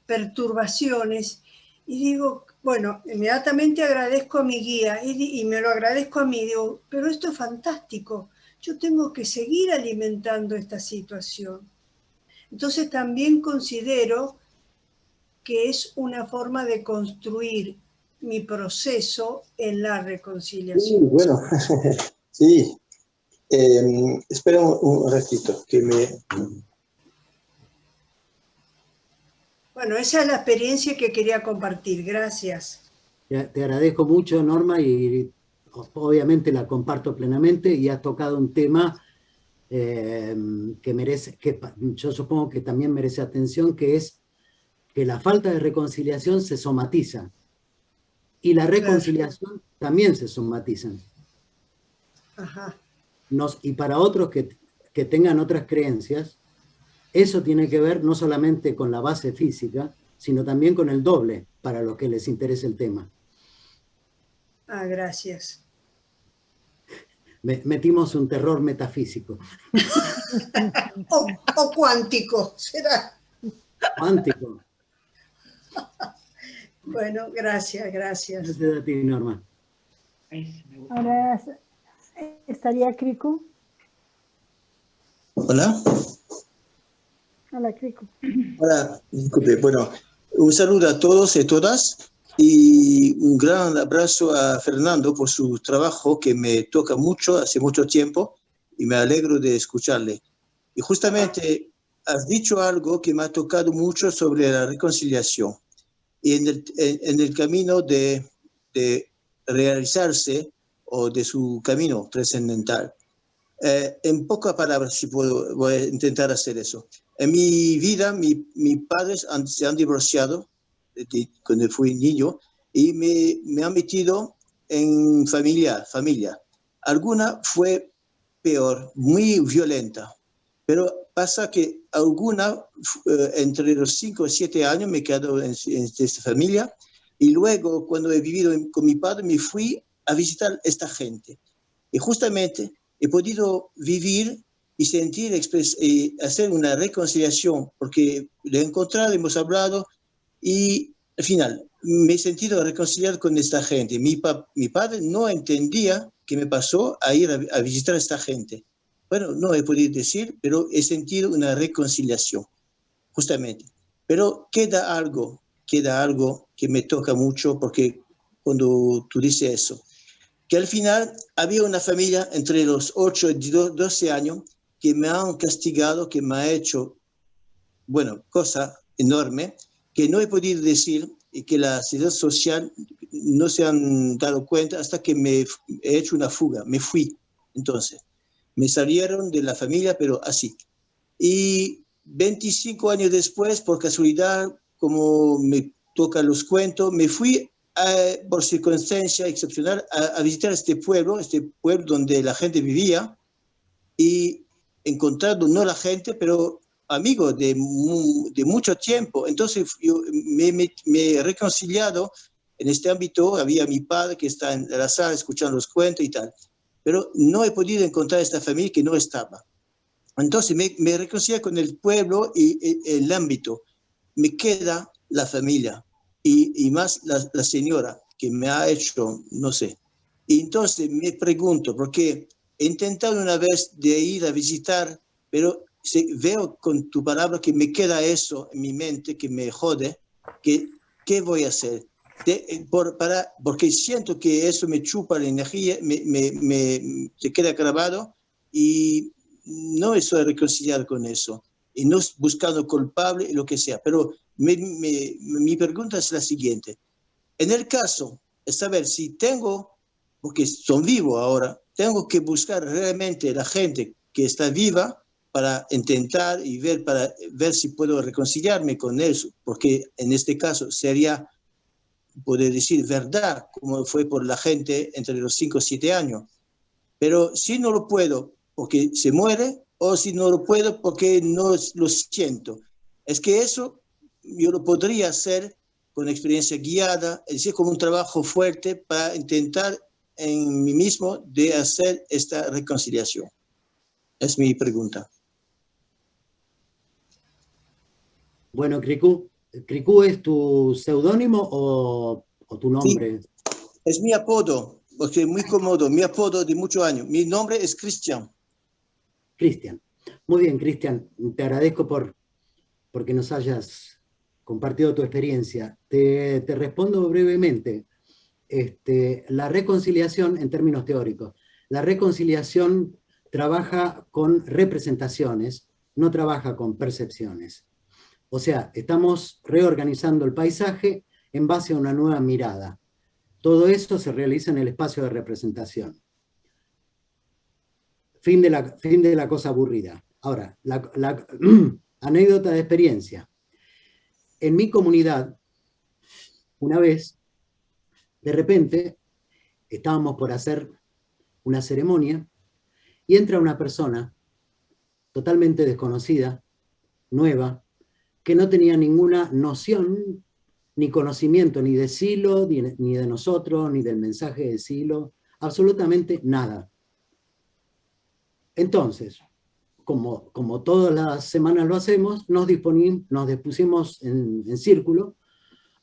B: perturbaciones y digo, bueno, inmediatamente agradezco a mi guía y me lo agradezco a mí, digo, pero esto es fantástico. yo tengo que seguir alimentando esta situación. Entonces también considero que es una forma de construir mi proceso en la reconciliación.
J: Bueno, sí. Espera un ratito, que me...
B: Bueno, esa es la experiencia que quería compartir. Gracias.
E: Te agradezco mucho, Norma, y obviamente la comparto plenamente, y has tocado un tema que merece, que yo supongo que también merece atención, que es que la falta de reconciliación se somatiza, y la reconciliación también se somatizan.
B: Ajá.
E: Y para otros que tengan otras creencias, eso tiene que ver no solamente con la base física, sino también con el doble, para los que les interese el tema.
B: Ah, gracias.
E: Metimos un terror metafísico.
B: o cuántico, será.
E: Cuántico.
B: Bueno, gracias.
E: Gracias a ti, Norma.
A: Ahora estaría Kriku.
J: Hola.
A: Hola, Kriku.
J: Hola, disculpe. Bueno, un saludo a todos y todas y un gran abrazo a Fernando por su trabajo que me toca mucho hace mucho tiempo y me alegro de escucharle. Y justamente has dicho algo que me ha tocado mucho sobre la reconciliación y en el camino de realizarse o de su camino trascendental. En pocas palabras, si puedo, voy a intentar hacer eso. En mi vida, mis padres se han divorciado cuando fui niño y me han metido en familia. Alguna fue peor, muy violenta, pero pasa que alguna, entre los 5 o 7 años me quedo en esta familia y luego cuando he vivido con mi padre me fui a visitar a esta gente. Y justamente he podido vivir y sentir, hacer una reconciliación, porque lo he encontrado, hemos hablado, y al final me he sentido reconciliar con esta gente. Mi padre no entendía qué me pasó a ir a visitar a esta gente. Bueno, no he podido decir, pero he sentido una reconciliación, justamente. Pero queda algo que me toca mucho, porque cuando tú dices eso, que al final había una familia entre los 8 y 12 años que me han castigado, que me ha hecho, bueno, cosa enorme, que no he podido decir y que la sociedad social no se han dado cuenta hasta que me he hecho una fuga, me fui. Entonces, me salieron de la familia, pero así. Y 25 años después, por casualidad, como me toca los cuentos, me fui por circunstancia excepcional a visitar este pueblo donde la gente vivía y encontrando no la gente, pero amigos de mucho tiempo. Entonces yo me he reconciliado en este ámbito. Había mi padre que está en la sala escuchando los cuentos y tal, pero no he podido encontrar esta familia que no estaba. Entonces me reconcilié con el pueblo y el ámbito. Me queda la familia. Y más la señora que me ha hecho, no sé. Y entonces me pregunto, porque he intentado una vez de ir a visitar, pero veo con tu palabra que me queda eso en mi mente, que me jode, que ¿qué voy a hacer? Porque siento que eso me chupa la energía, se queda grabado y no estoy reconciliado con eso. Y no buscando culpable, lo que sea, pero mi pregunta es la siguiente. En el caso de saber si tengo, porque son vivos ahora, tengo que buscar realmente la gente que está viva para intentar y para ver si puedo reconciliarme con eso, porque en este caso sería, poder decir, verdad, como fue por la gente entre los 5 o 7 años. Pero si no lo puedo porque se muere, o si no lo puedo porque no lo siento. Es que eso yo lo podría hacer con experiencia guiada, es decir, como un trabajo fuerte para intentar en mí mismo de hacer esta reconciliación. Es mi pregunta.
E: Bueno, Kriku, ¿Kriku es tu seudónimo o tu nombre?
J: Sí, es mi apodo, porque es muy cómodo, mi apodo de muchos años. Mi nombre es Cristian.
E: Cristian. Muy bien, Cristian, te agradezco porque nos hayas compartido tu experiencia. Te respondo brevemente. La reconciliación, en términos teóricos, la reconciliación trabaja con representaciones, no trabaja con percepciones. O sea, estamos reorganizando el paisaje en base a una nueva mirada. Todo esto se realiza en el espacio de representación. Fin de la cosa aburrida. Ahora, la anécdota de experiencia. En mi comunidad, una vez, de repente, estábamos por hacer una ceremonia y entra una persona totalmente desconocida, nueva, que no tenía ninguna noción ni conocimiento ni de Silo, ni de nosotros, ni del mensaje de Silo, absolutamente nada. Entonces, como todas las semanas lo hacemos, nos dispusimos en círculo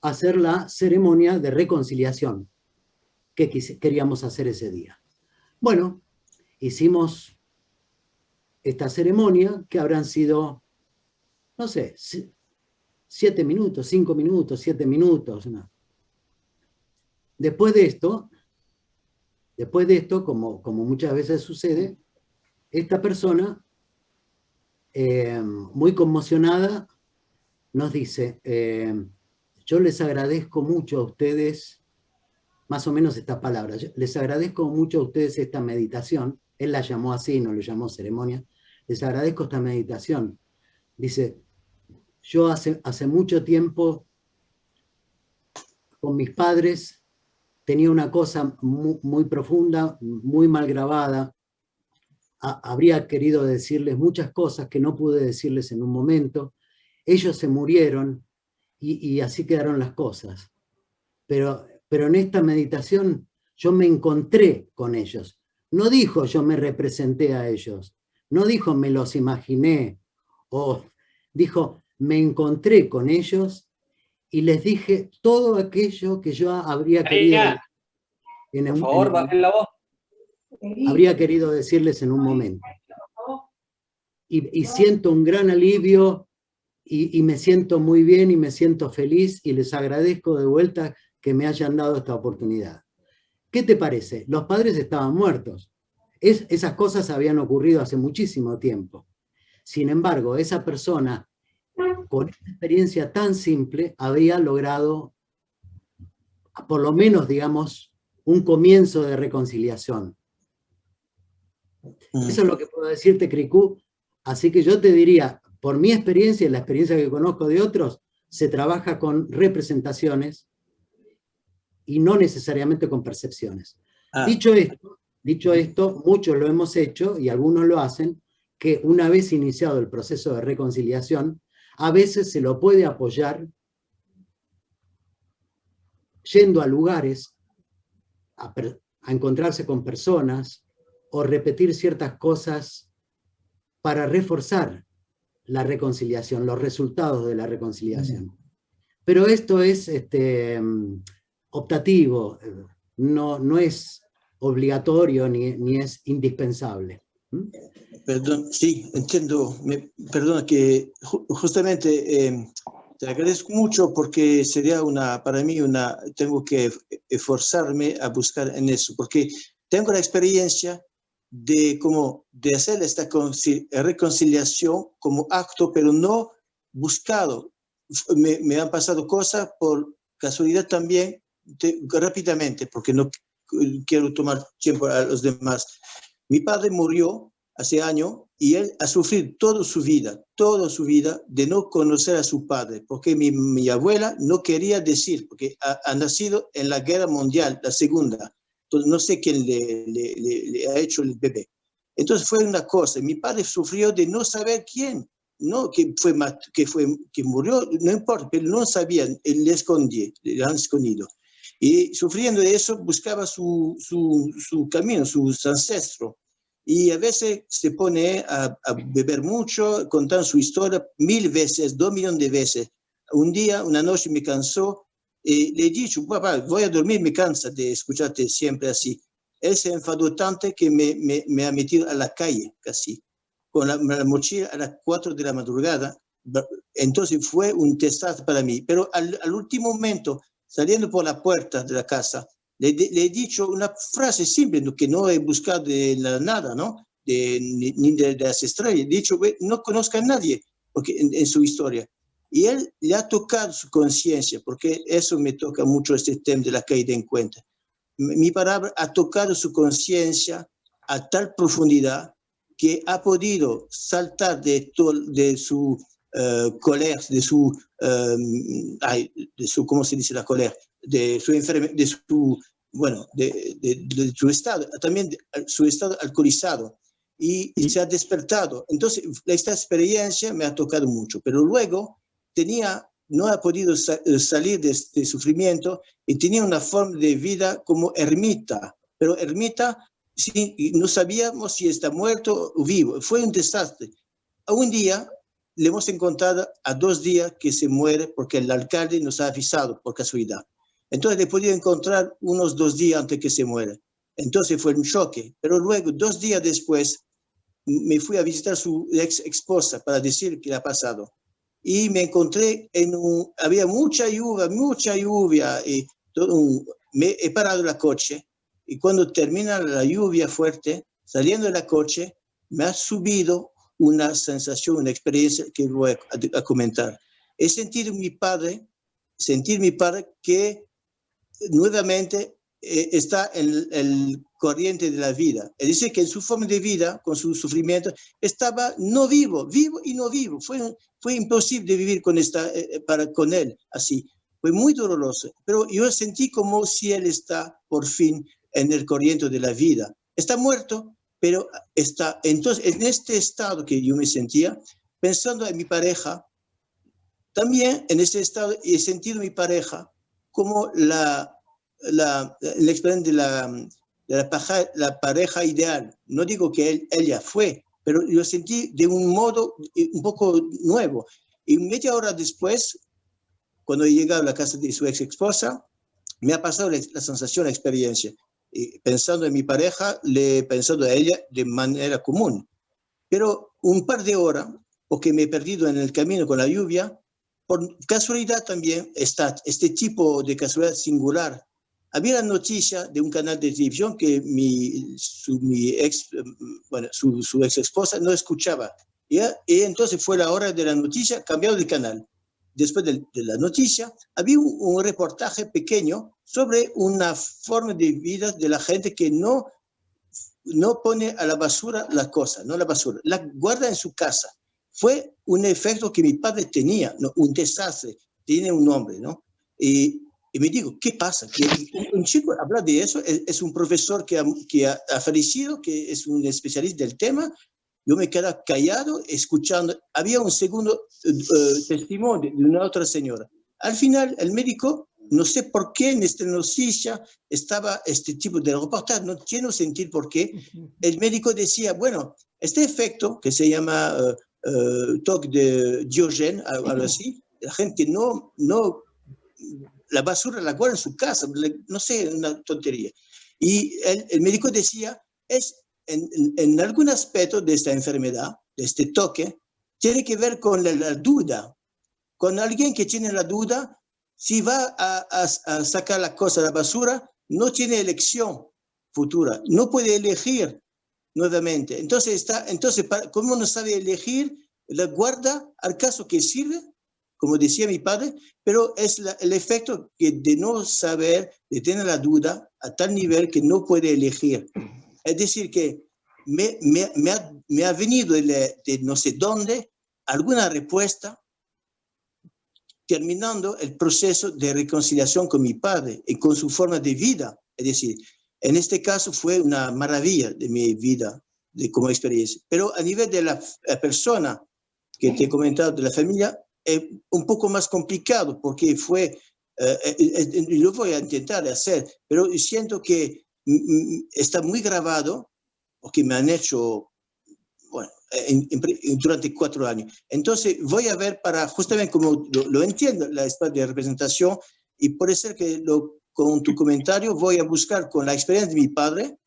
E: a hacer la ceremonia de reconciliación que queríamos hacer ese día. Bueno, hicimos esta ceremonia que habrán sido, no sé, 7 minutos, 5 minutos, 7 minutos. ¿No? Después de esto, como muchas veces sucede, esta persona, muy conmocionada, nos dice, yo les agradezco mucho a ustedes, más o menos estas palabras, les agradezco mucho a ustedes esta meditación, él la llamó así, no le llamó ceremonia, les agradezco esta meditación. Dice, yo hace mucho tiempo, con mis padres, tenía una cosa muy profunda, muy mal grabada. Habría querido decirles muchas cosas que no pude decirles en un momento. Ellos se murieron y así quedaron las cosas. Pero en esta meditación yo me encontré con ellos. No dijo yo me representé a ellos. No dijo me los imaginé. O dijo me encontré con ellos y les dije todo aquello que yo habría querido.
K: Por favor, bajen la voz.
E: Habría querido decirles en un momento. Y siento un gran alivio y me siento muy bien y me siento feliz y les agradezco de vuelta que me hayan dado esta oportunidad. ¿Qué te parece? Los padres estaban muertos. Esas cosas habían ocurrido hace muchísimo tiempo. Sin embargo, esa persona, con esta experiencia tan simple, había logrado, por lo menos, digamos, un comienzo de reconciliación. Eso es lo que puedo decirte, Cricú. Así que yo te diría, por mi experiencia y la experiencia que conozco de otros, se trabaja con representaciones y no necesariamente con percepciones. Dicho esto, muchos lo hemos hecho y algunos lo hacen, que una vez iniciado el proceso de reconciliación, a veces se lo puede apoyar yendo a lugares, a encontrarse con personas o repetir ciertas cosas para reforzar la reconciliación, los resultados de la reconciliación. Pero esto es optativo, no es obligatorio ni es indispensable.
J: Perdón, sí, entiendo. Perdona que justamente te agradezco mucho porque sería para mí tengo que esforzarme a buscar en eso, porque tengo la experiencia de hacer esta reconciliación como acto, pero no buscado. Me han pasado cosas por casualidad también, rápidamente, porque no quiero tomar tiempo a los demás. Mi padre murió hace años y él ha sufrido toda su vida de no conocer a su padre, porque mi abuela no quería decir, porque ha nacido en la Guerra Mundial, la Segunda. Entonces no sé quién le ha hecho el bebé. Entonces fue una cosa, mi padre sufrió de no saber quién, no que murió, no importa, pero no sabían, él le han escondido. Y sufriendo de eso, buscaba su camino, sus ancestros. Y a veces se pone a beber mucho, contar su historia 1000 veces, 2 millones de veces. Un día, una noche me cansó, le he dicho, papá, voy a dormir, me cansa de escucharte siempre así. Él se enfadó tanto que me ha metido a la calle, casi. con la mochila a las 4 de la madrugada. Entonces fue un desastre para mí. Pero al último momento, saliendo por la puerta de la casa, le he dicho una frase simple que no he buscado de la nada, ¿no? Ni de las estrellas. He dicho, no conozco a nadie porque, en su historia. Y él le ha tocado su conciencia, porque eso me toca mucho este tema de la caída en cuenta. Mi palabra ha tocado su conciencia a tal profundidad que ha podido saltar de su cólera, de su, ¿cómo se dice la cólera? De su enfermedad, de su estado, también su estado alcoholizado, y se ha despertado. Entonces, esta experiencia me ha tocado mucho, pero luego no ha podido salir de este sufrimiento y tenía una forma de vida como ermita, pero ermita, sí, no sabíamos si está muerto o vivo. Fue un desastre. Un día le hemos encontrado a 2 días que se muere porque el alcalde nos ha avisado por casualidad. Entonces le he podido encontrar unos 2 días antes que se muera. Entonces fue un choque, pero luego 2 días después me fui a visitar a su ex esposa para decir qué le ha pasado. Y me encontré había mucha lluvia, y he parado el coche, y cuando termina la lluvia fuerte, saliendo del coche, me ha subido una sensación, una experiencia que voy a comentar. He sentido mi padre que nuevamente está en el corriente de la vida. Es decir, que en su forma de vida, con su sufrimiento, estaba no vivo y no vivo. Fue imposible vivir con él así. Fue muy doloroso, pero yo sentí como si él está por fin en el corriente de la vida. Está muerto, pero está. Entonces, en este estado que yo me sentía, pensando en mi pareja, también en ese estado he sentido mi pareja como la experiencia de la pareja ideal. No digo que ella fue, pero yo sentí de un modo un poco nuevo. Y media hora después, cuando he llegado a la casa de su ex esposa, me ha pasado la sensación, la experiencia. Y pensando en mi pareja, pensando a ella de manera común. Pero un par de horas, porque me he perdido en el camino con la lluvia, por casualidad también, este tipo de casualidad singular. Había la noticia de un canal de televisión que su ex esposa no escuchaba. Y entonces fue la hora de la noticia, cambiado de canal. Después de la noticia, había un reportaje pequeño sobre una forma de vida de la gente que no pone a la basura la cosa, no la basura, la guarda en su casa. Fue un efecto que mi padre tenía, ¿no? Un desastre, tiene un nombre, ¿no? Y me digo, ¿qué pasa? Que un chico habla de eso, es un profesor que ha fallecido, que es un especialista del tema. Yo me quedé callado, escuchando. Había un segundo testimonio de una otra señora. Al final, el médico, no sé por qué en esta noticia estaba este tipo de reportaje, no quiero sentir por qué. El médico decía, bueno, este efecto que se llama toque de Diógenes, algo así, la gente no la basura la guarda en su casa, no sé, una tontería. Y el médico decía, en algún aspecto de esta enfermedad, de este toque, tiene que ver con la duda. Con alguien que tiene la duda, si va a sacar la cosa de la basura, no tiene elección futura, no puede elegir nuevamente. Entonces, ¿cómo no sabe elegir? La guarda al caso que sirve, como decía mi padre, pero es el efecto de no saber, de tener la duda a tal nivel que no puede elegir. Es decir, que me ha venido de no sé dónde alguna respuesta, terminando el proceso de reconciliación con mi padre y con su forma de vida. Es decir, en este caso fue una maravilla de mi vida como experiencia. Pero a nivel de la persona que te he comentado, de la familia, es un poco más complicado porque lo voy a intentar hacer, pero siento que está muy grabado, porque me han hecho, bueno, durante 4 años. Entonces voy a ver justamente como lo entiendo, la especie de representación, y puede ser que con tu comentario voy a buscar con la experiencia de mi padre,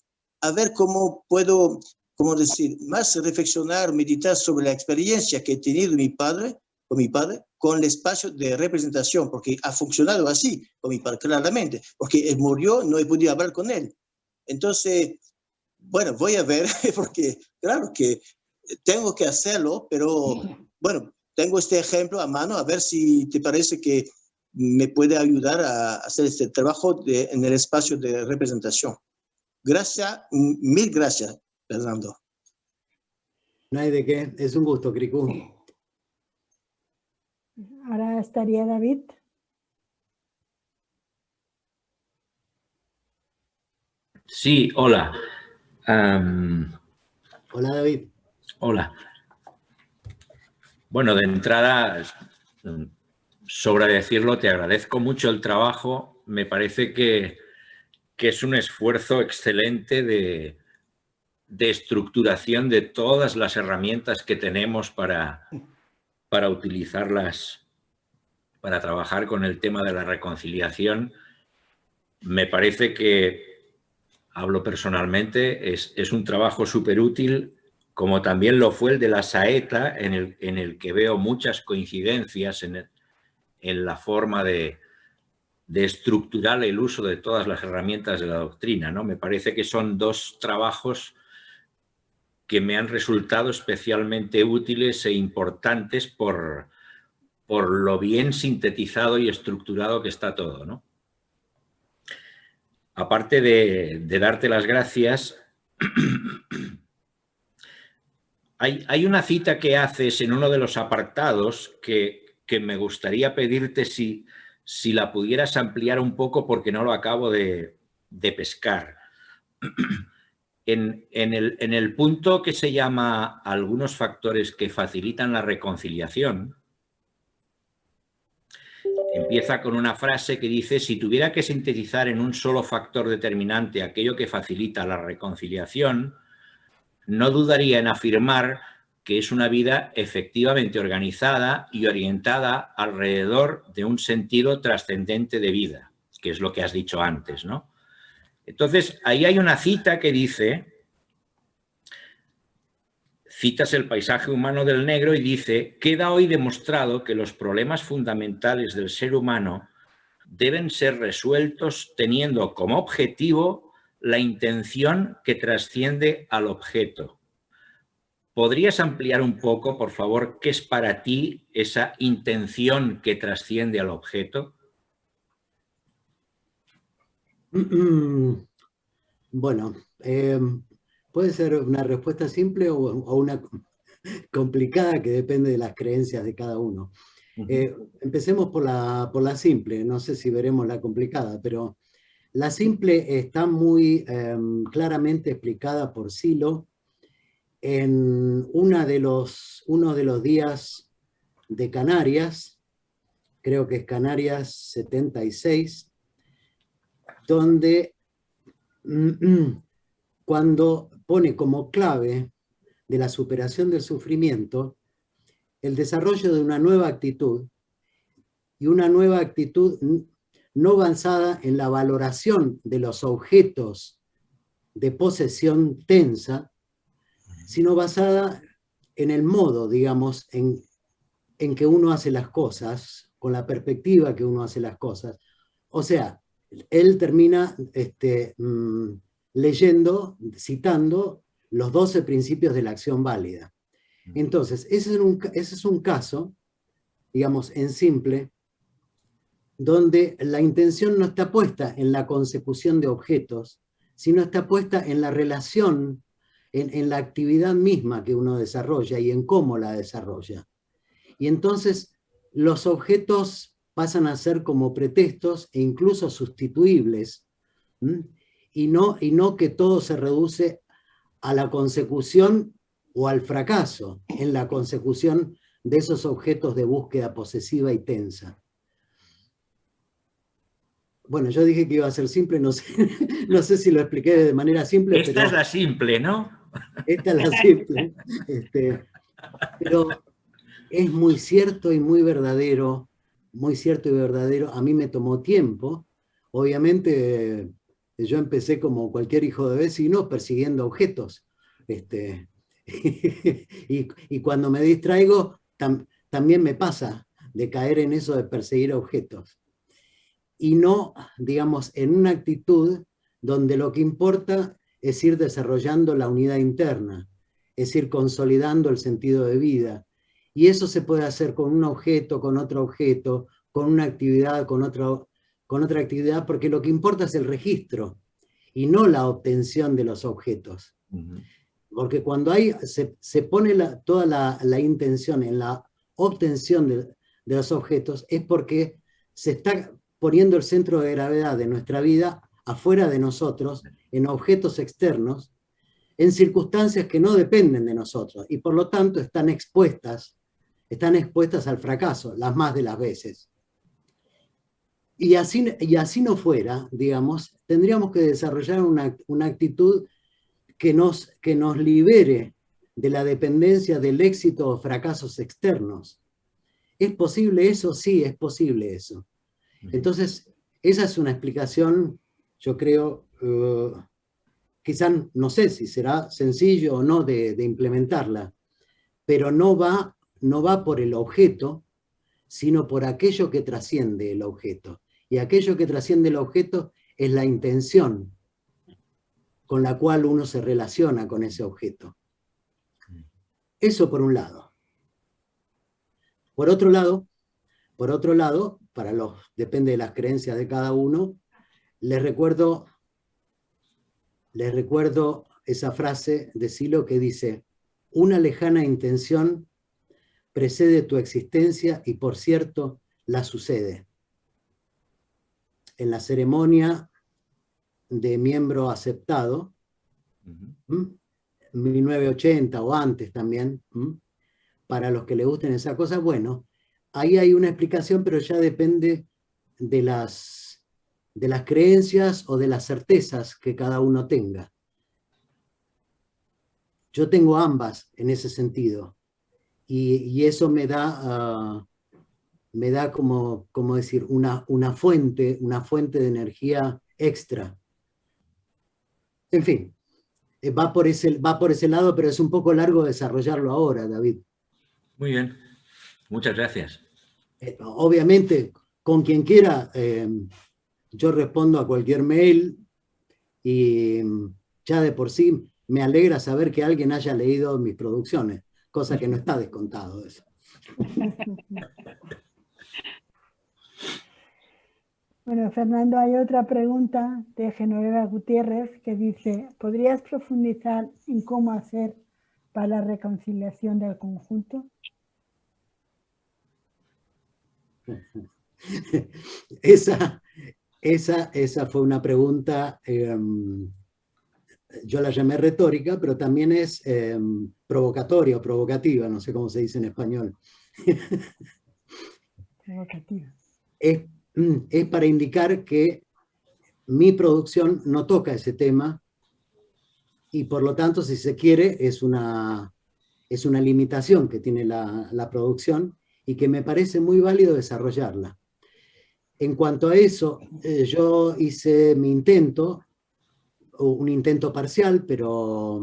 J: a ver cómo puedo ¿cómo decir?, más reflexionar, meditar sobre la experiencia que he tenido con mi padre, con el espacio de representación, porque ha funcionado así con mi padre, claramente, porque él murió, no he podido hablar con él. Entonces, bueno, voy a ver, porque claro que tengo que hacerlo, pero bueno, tengo este ejemplo a mano, a ver si te parece que me puede ayudar a hacer este trabajo en el espacio de representación. Gracias, mil gracias, Fernando.
E: No hay de qué, es un gusto, Cricú.
A: Ahora estaría David.
L: Sí, hola.
E: Hola, David.
L: Hola. Bueno, de entrada, sobra decirlo, te agradezco mucho el trabajo. Me parece que es un esfuerzo excelente de estructuración de todas las herramientas que tenemos para utilizarlas para trabajar con el tema de la reconciliación. Me parece que, hablo personalmente, es un trabajo súper útil, como también lo fue el de la saeta, en el que veo muchas coincidencias en la forma de estructurar el uso de todas las herramientas de la doctrina, ¿no? Me parece que son dos trabajos que me han resultado especialmente útiles e importantes por lo bien sintetizado y estructurado que está todo, ¿no? Aparte de darte las gracias, hay una cita que haces en uno de los apartados que me gustaría pedirte si la pudieras ampliar un poco, porque no lo acabo de pescar. En el punto que se llama algunos factores que facilitan la reconciliación, empieza con una frase que dice: si tuviera que sintetizar en un solo factor determinante aquello que facilita la reconciliación, no dudaría en afirmar que es una vida efectivamente organizada y orientada alrededor de un sentido trascendente de vida, que es lo que has dicho antes, ¿no? Entonces, ahí hay una cita que dice, citas el paisaje humano del negro y dice: queda hoy demostrado que los problemas fundamentales del ser humano deben ser resueltos teniendo como objetivo la intención que trasciende al objeto. ¿Podrías ampliar un poco, por favor, qué es para ti esa intención que trasciende al objeto?
E: Bueno, puede ser una respuesta simple o una complicada, que depende de las creencias de cada uno. Empecemos por la simple, no sé si veremos la complicada, pero la simple está muy claramente explicada por Silo en uno de los días de Canarias, creo que es Canarias 76, donde cuando pone como clave de la superación del sufrimiento el desarrollo de una nueva actitud, y una nueva actitud no basada en la valoración de los objetos de posesión tensa, sino basada en el modo, digamos, en que uno hace las cosas, con la perspectiva que uno hace las cosas. O sea, él termina leyendo, citando los 12 principios de la acción válida. Entonces, ese es un caso, digamos, en simple, donde la intención no está puesta en la consecución de objetos, sino está puesta en la relación, en la actividad misma que uno desarrolla y en cómo la desarrolla. Y entonces los objetos pasan a ser como pretextos e incluso sustituibles, y no que todo se reduce a la consecución o al fracaso en la consecución de esos objetos de búsqueda posesiva y tensa. Bueno, yo dije que iba a ser simple, no sé si lo expliqué de manera simple.
L: Esta es la simple, ¿no?
E: Esta es la simple. Pero es muy cierto y muy verdadero, muy cierto y verdadero. A mí me tomó tiempo. Obviamente yo empecé como cualquier hijo de vecino persiguiendo objetos. y cuando me distraigo, también me pasa de caer en eso de perseguir objetos. Y no, digamos, en una actitud donde lo que importa es ir desarrollando la unidad interna, es ir consolidando el sentido de vida. Y eso se puede hacer con un objeto, con otro objeto, con una actividad, con otra actividad, porque lo que importa es el registro y no la obtención de los objetos. Porque cuando se pone toda la intención en la obtención de los objetos, es porque se está poniendo el centro de gravedad de nuestra vida afuera de nosotros, en objetos externos, en circunstancias que no dependen de nosotros, y por lo tanto están expuestas al fracaso, las más de las veces. Y así no fuera, digamos, tendríamos que desarrollar una actitud que nos libere de la dependencia del éxito o fracasos externos. ¿Es posible eso? Sí, es posible eso. Entonces, esa es una explicación, yo creo, quizás no sé si será sencillo o no de implementarla, pero no va por el objeto, sino por aquello que trasciende el objeto. Y aquello que trasciende el objeto es la intención con la cual uno se relaciona con ese objeto. Eso por un lado. Por otro lado, depende de las creencias de cada uno, les recuerdo esa frase de Silo que dice: una lejana intención precede tu existencia y, por cierto, la sucede. En la ceremonia de miembro aceptado, 1980 o antes también, para los que le gusten esa cosa, bueno, ahí hay una explicación, pero ya depende de las creencias o de las certezas que cada uno tenga. Yo tengo ambas en ese sentido, y eso me da como decir, una fuente de energía extra. En fin, va por ese lado, pero es un poco largo desarrollarlo ahora, David.
L: Muy bien, muchas gracias.
E: Obviamente, con quien quiera, yo respondo a cualquier mail, y ya de por sí me alegra saber que alguien haya leído mis producciones, cosa que no está descontado de eso.
A: Bueno, Fernando, hay otra pregunta de Genoveva Gutiérrez que dice: ¿podrías profundizar en cómo hacer para la reconciliación del conjunto?
E: Esa fue una pregunta, yo la llamé retórica, pero también es provocatoria o provocativa, no sé cómo se dice en español.
A: Provocativa.
E: Es para indicar que mi producción no toca ese tema, y por lo tanto, si se quiere, es una limitación que tiene la producción, y que me parece muy válido desarrollarla. En cuanto a eso, yo hice mi intento, un intento parcial, pero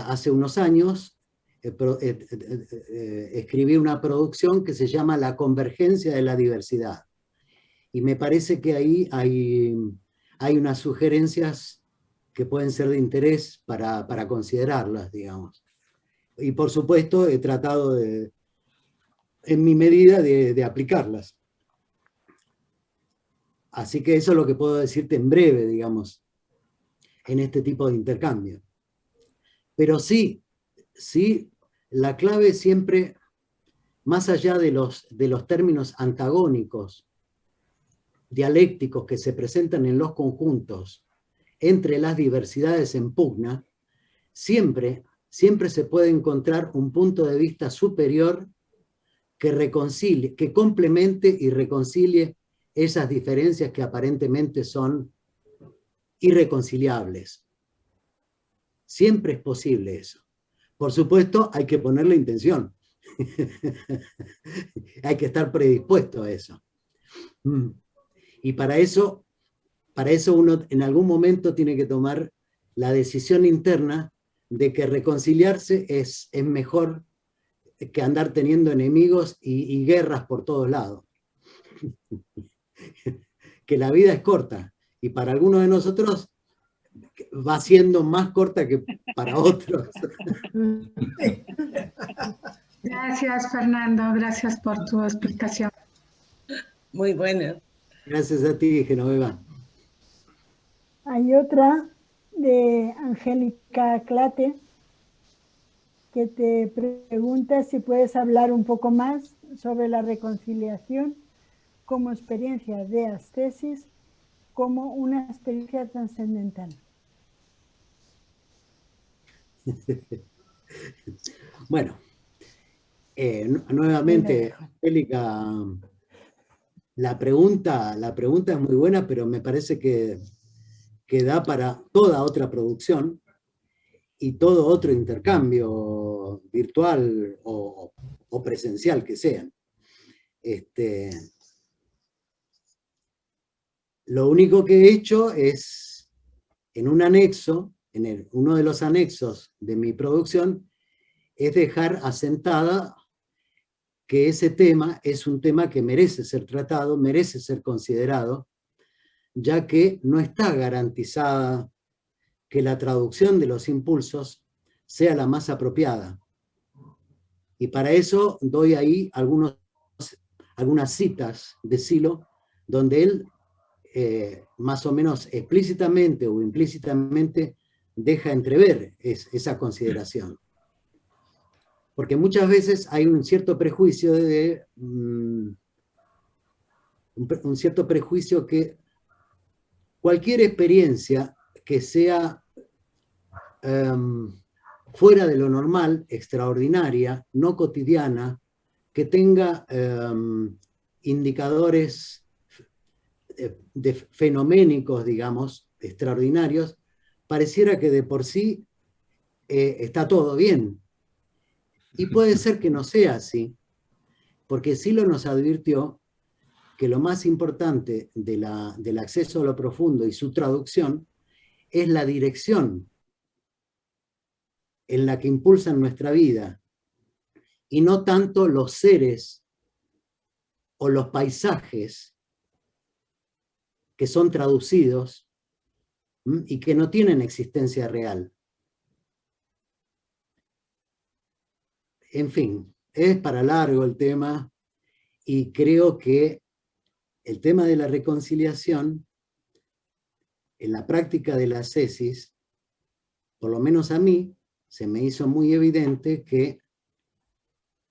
E: hace unos años escribí una producción que se llama La Convergencia de la Diversidad. Y me parece que ahí hay unas sugerencias que pueden ser de interés para considerarlas, digamos. Y por supuesto he tratado en mi medida de aplicarlas. Así que eso es lo que puedo decirte en breve, digamos, en este tipo de intercambio. Pero sí, la clave siempre, más allá de los términos antagónicos, dialécticos que se presentan en los conjuntos entre las diversidades en pugna, siempre se puede encontrar un punto de vista superior que complemente y reconcilie esas diferencias que aparentemente son irreconciliables. Siempre es posible eso. Por supuesto, hay que poner la intención. Hay que estar predispuesto a eso. Y para eso uno en algún momento tiene que tomar la decisión interna de que reconciliarse es mejor que andar teniendo enemigos y guerras por todos lados. Que la vida es corta, y para algunos de nosotros va siendo más corta que para otros.
M: Gracias, Fernando, gracias por tu explicación.
N: Muy buena.
E: Gracias a ti, Genoveva.
A: Hay otra de Angélica Clate, que te pregunta si puedes hablar un poco más sobre la reconciliación como experiencia de ascesis, como una experiencia trascendental.
E: Bueno, nuevamente, Angélica, la pregunta es muy buena, pero me parece que da para toda otra producción y todo otro intercambio virtual o presencial que sean. Lo único que he hecho es, en un anexo, uno de los anexos de mi producción, es dejar asentada que ese tema es un tema que merece ser tratado, merece ser considerado, ya que no está garantizada que la traducción de los impulsos sea la más apropiada. Y para eso doy ahí algunas citas de Silo, donde él más o menos explícitamente o implícitamente deja entrever esa consideración. Porque muchas veces hay un cierto prejuicio que cualquier experiencia que sea fuera de lo normal, extraordinaria, no cotidiana, que tenga indicadores fenoménicos, digamos, extraordinarios, pareciera que de por sí está todo bien. Y puede ser que no sea así, porque Silo nos advirtió que lo más importante del acceso a lo profundo y su traducción es la dirección en la que impulsan nuestra vida, y no tanto los seres o los paisajes que son traducidos y que no tienen existencia real. En fin, es para largo el tema, y creo que el tema de la reconciliación, en la práctica de la ascesis, por lo menos a mí, se me hizo muy evidente que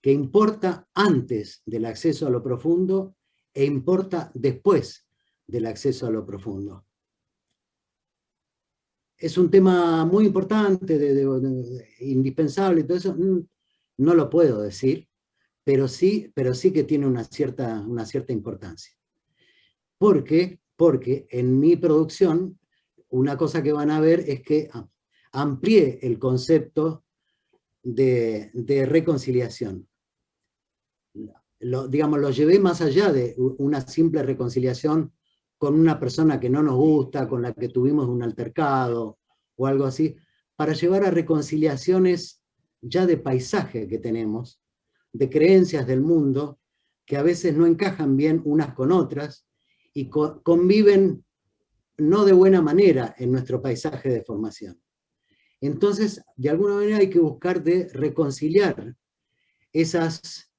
E: importa antes del acceso a lo profundo e importa después del acceso a lo profundo. Es un tema muy importante, indispensable, y todo eso, no lo puedo decir, pero sí que tiene una cierta importancia. ¿Por qué? Porque en mi producción, una cosa que van a ver es que amplié el concepto de reconciliación. Lo llevé más allá de una simple reconciliación con una persona que no nos gusta, con la que tuvimos un altercado o algo así, para llevar a reconciliaciones ya de paisaje que tenemos, de creencias del mundo, que a veces no encajan bien unas con otras y conviven no de buena manera en nuestro paisaje de formación. Entonces, de alguna manera hay que buscar de reconciliar esas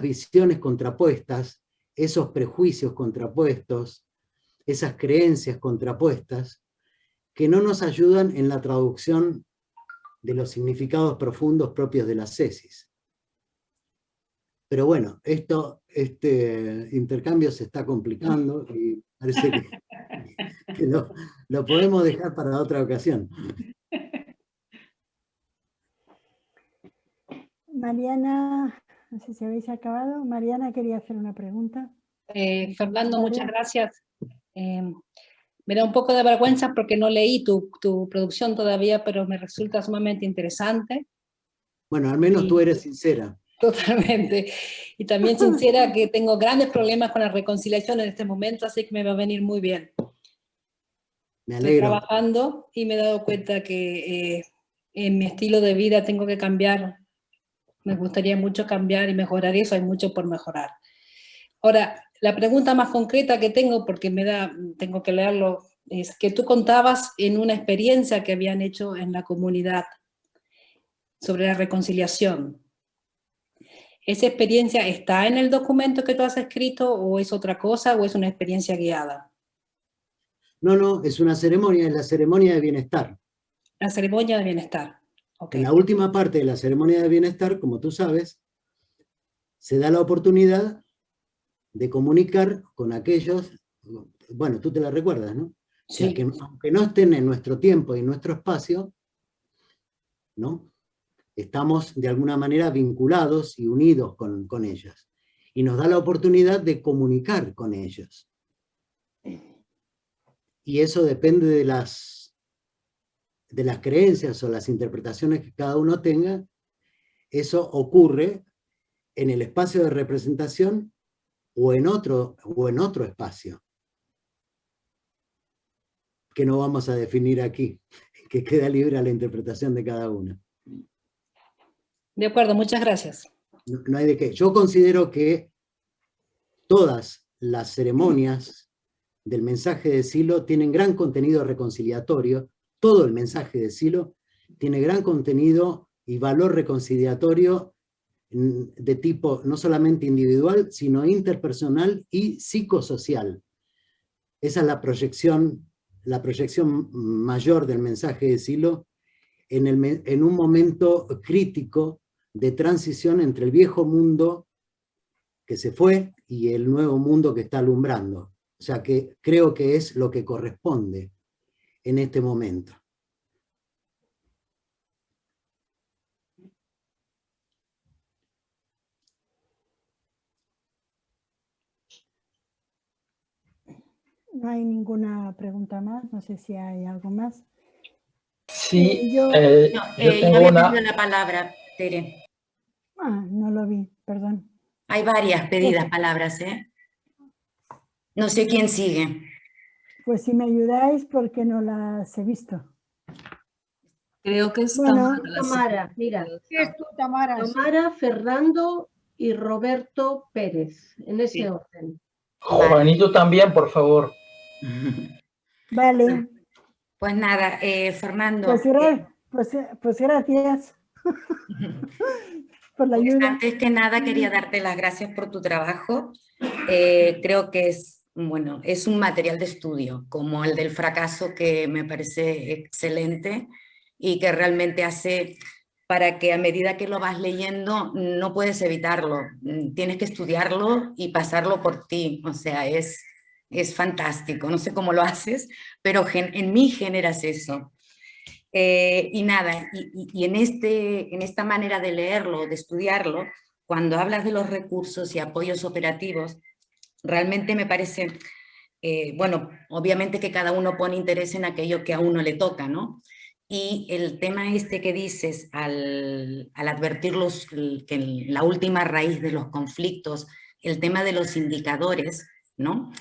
E: visiones contrapuestas, esos prejuicios contrapuestos, esas creencias contrapuestas, que no nos ayudan en la traducción de los significados profundos propios de la ascesis. Pero bueno, este intercambio se está complicando y parece que lo podemos dejar para otra ocasión.
A: Mariana, no sé si habéis acabado. Mariana quería hacer una pregunta.
O: Fernando, muchas gracias. Me da un poco de vergüenza porque no leí tu producción todavía, pero me resulta sumamente interesante.
E: Bueno, al menos tú eres sincera.
O: Totalmente. Y también sincera que tengo grandes problemas con la reconciliación en este momento, así que me va a venir muy bien.
E: Me alegro.
O: Estoy trabajando y me he dado cuenta que en mi estilo de vida tengo que cambiar. Me gustaría mucho cambiar y mejorar eso, hay mucho por mejorar. Ahora, la pregunta más concreta que tengo, porque tengo que leerlo, es que tú contabas en una experiencia que habían hecho en la comunidad sobre la reconciliación. ¿Esa experiencia está en el documento que tú has escrito o es otra cosa o es una experiencia guiada?
E: No, es una ceremonia, es la ceremonia de bienestar.
O: La ceremonia de bienestar. Okay.
E: En la última parte de la ceremonia de bienestar, como tú sabes, se da la oportunidad de comunicar con aquellos, bueno, tú te la recuerdas, ¿no?
O: Sí.
E: O sea, que aunque no estén en nuestro tiempo y en nuestro espacio, ¿no? Estamos de alguna manera vinculados y unidos con ellos. Y nos da la oportunidad de comunicar con ellos. Y eso depende de las creencias o las interpretaciones que cada uno tenga. Eso ocurre en el espacio de representación o en otro espacio, que no vamos a definir aquí, que queda libre a la interpretación de cada uno.
O: De acuerdo, muchas gracias.
E: No hay de qué. Yo considero que todas las ceremonias del mensaje de Silo tienen gran contenido reconciliatorio. Todo el mensaje de Silo tiene gran contenido y valor reconciliatorio de tipo no solamente individual, sino interpersonal y psicosocial. Esa es la proyección mayor del mensaje de Silo en un momento crítico de transición entre el viejo mundo que se fue y el nuevo mundo que está alumbrando. O sea que creo que es lo que corresponde en este momento.
A: No hay ninguna pregunta más, no sé si hay algo más.
P: Sí,
A: yo
P: tengo
Q: había
P: una...
Q: pedido la palabra, Tere.
A: No lo vi, perdón.
Q: Hay varias pedidas palabras, ¿eh? No sé quién sigue.
A: Pues si me ayudáis, porque no las he visto.
H: Creo que es
C: Tamara, mira.
F: ¿Qué es tú, Tamara?
C: Tamara, Fernando y Roberto Pérez, en ese orden.
P: Juanito también, por favor.
A: Vale.
Q: Pues nada, Fernando.
A: Pues gracias por la ayuda.
Q: Antes que nada quería darte las gracias por tu trabajo. Creo que es un material de estudio, como el del fracaso, que me parece excelente y que realmente hace para que a medida que lo vas leyendo no puedes evitarlo, tienes que estudiarlo y pasarlo por ti, o sea, es fantástico, no sé cómo lo haces, pero en mí generas eso. Y nada, y en esta manera de leerlo, de estudiarlo, cuando hablas de los recursos y apoyos operativos, realmente me parece, obviamente que cada uno pone interés en aquello que a uno le toca, ¿no? Y el tema que dices, al advertir que la última raíz de los conflictos, el tema de los indicadores, ¿no?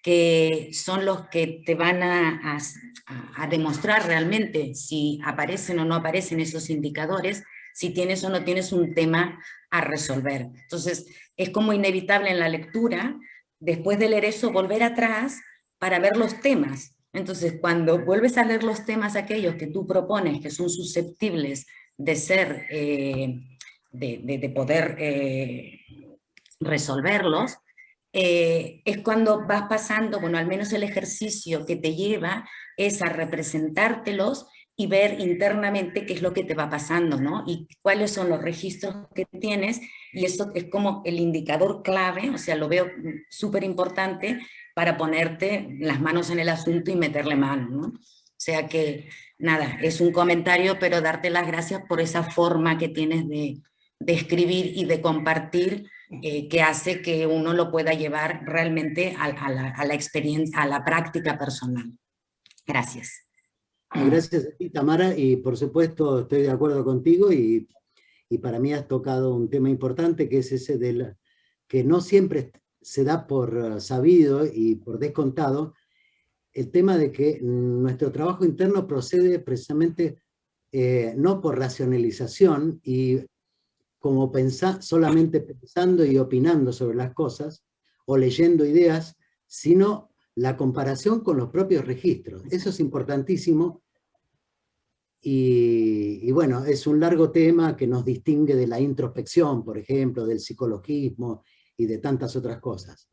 Q: Que son los que te van a demostrar realmente si aparecen o no aparecen esos indicadores, si tienes o no tienes un tema a resolver. Entonces, es como inevitable en la lectura, después de leer eso, volver atrás para ver los temas. Entonces, cuando vuelves a leer los temas aquellos que tú propones, que son susceptibles de ser, de poder resolverlos, es cuando vas pasando, al menos el ejercicio que te lleva es a representártelos y ver internamente qué es lo que te va pasando, ¿no? Y cuáles son los registros que tienes, y esto es como el indicador clave, o sea, lo veo súper importante para ponerte las manos en el asunto y meterle mano, ¿no? O sea que, nada, es un comentario, pero darte las gracias por esa forma que tienes de escribir y de compartir, que hace que uno lo pueda llevar realmente a la experiencia, a la práctica personal. Gracias.
E: Gracias a ti, Tamara, y por supuesto estoy de acuerdo contigo, y para mí has tocado un tema importante, que es ese que no siempre se da por sabido y por descontado, el tema de que nuestro trabajo interno procede precisamente no por racionalización y como solamente pensando y opinando sobre las cosas, o leyendo ideas, sino la comparación con los propios registros. Eso es importantísimo. Y bueno, es un largo tema que nos distingue de la introspección, por ejemplo, del psicologismo y de tantas otras cosas.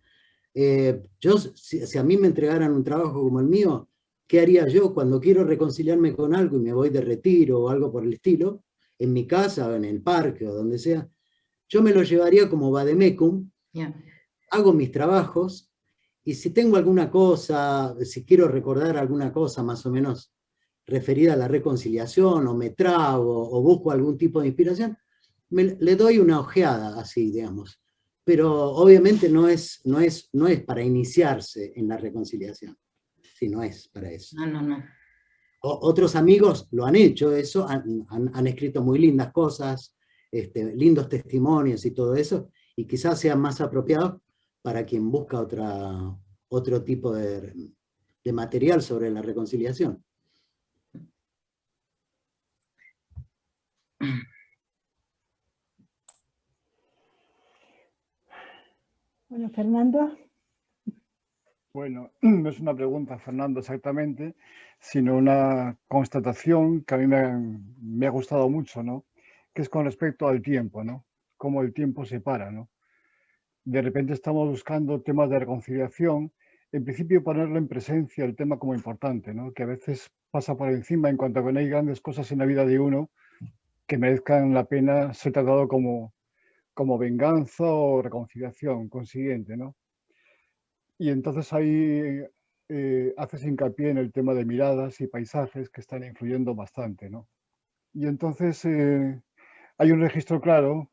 E: Si a mí me entregaran un trabajo como el mío, ¿qué haría yo cuando quiero reconciliarme con algo y me voy de retiro o algo por el estilo? En mi casa, o en el parque, o donde sea. Yo me lo llevaría como vademecum, hago mis trabajos, y si tengo alguna cosa, si quiero recordar alguna cosa más o menos referida a la reconciliación, o me trago, o busco algún tipo de inspiración, le doy una ojeada, así, digamos. Pero obviamente no es para iniciarse en la reconciliación. Sí, no es para eso.
Q: No.
E: Otros amigos lo han hecho eso, han escrito muy lindas cosas, lindos testimonios y todo eso, y quizás sean más apropiados para quien busca otro tipo de material sobre la reconciliación.
A: Bueno, Fernando.
D: Bueno, no es una pregunta, Fernando, exactamente, sino una constatación que a mí me ha gustado mucho, ¿no? Que es con respecto al tiempo, ¿no? Cómo el tiempo se para, ¿no? De repente estamos buscando temas de reconciliación, en principio ponerlo en presencia el tema como importante, ¿no? Que a veces pasa por encima en cuanto a que no hay grandes cosas en la vida de uno que merezcan la pena ser tratado como venganza o reconciliación consiguiente, ¿no? Y entonces ahí haces hincapié en el tema de miradas y paisajes que están influyendo bastante, ¿no? Y entonces hay un registro claro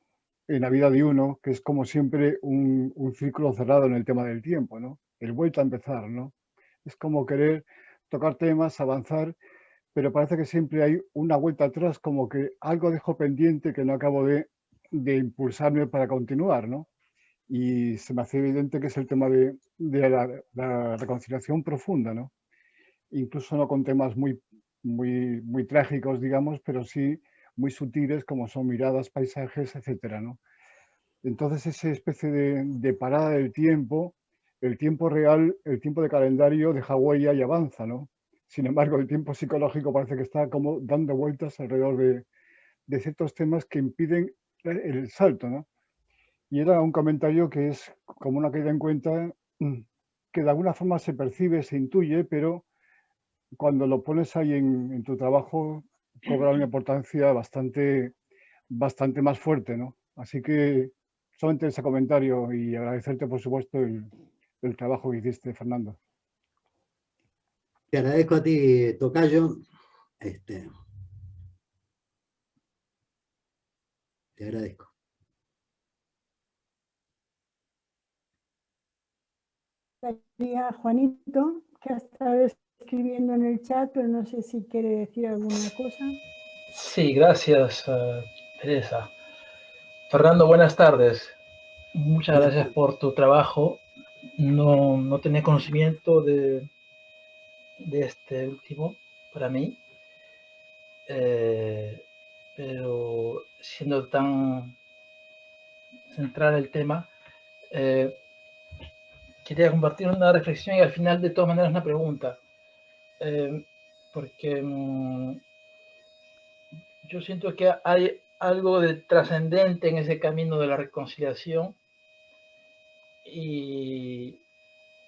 D: en la vida de uno que es como siempre un círculo cerrado en el tema del tiempo, ¿no? El vuelta a empezar, ¿no? Es como querer tocar temas, avanzar, pero parece que siempre hay una vuelta atrás, como que algo dejo pendiente que no acabo de impulsarme para continuar, ¿no? Y se me hace evidente que es el tema de la reconciliación profunda, ¿no? Incluso no con temas muy trágicos, digamos, pero sí muy sutiles como son miradas, paisajes, etcétera, ¿no? Entonces esa especie de parada del tiempo, el tiempo real, el tiempo de calendario deja huella y avanza, ¿no? Sin embargo, el tiempo psicológico parece que está como dando vueltas alrededor de ciertos temas que impiden el salto, ¿no? Y era un comentario que es como una caída en cuenta que de alguna forma se percibe, se intuye, pero cuando lo pones ahí en tu trabajo cobra una importancia bastante más fuerte, ¿no? Así que solamente ese comentario y agradecerte, por supuesto, el trabajo que hiciste, Fernando.
E: Te agradezco a ti, tocayo. Te agradezco.
A: Juanito, que ha estado escribiendo en el chat, pero no sé si quiere decir alguna cosa.
P: Sí, gracias, Teresa. Fernando, buenas tardes. Muchas gracias por tu trabajo. No tenía conocimiento de este último para mí, pero siendo tan central el tema, quería compartir una reflexión y al final de todas maneras una pregunta, porque yo siento que hay algo de trascendente en ese camino de la reconciliación y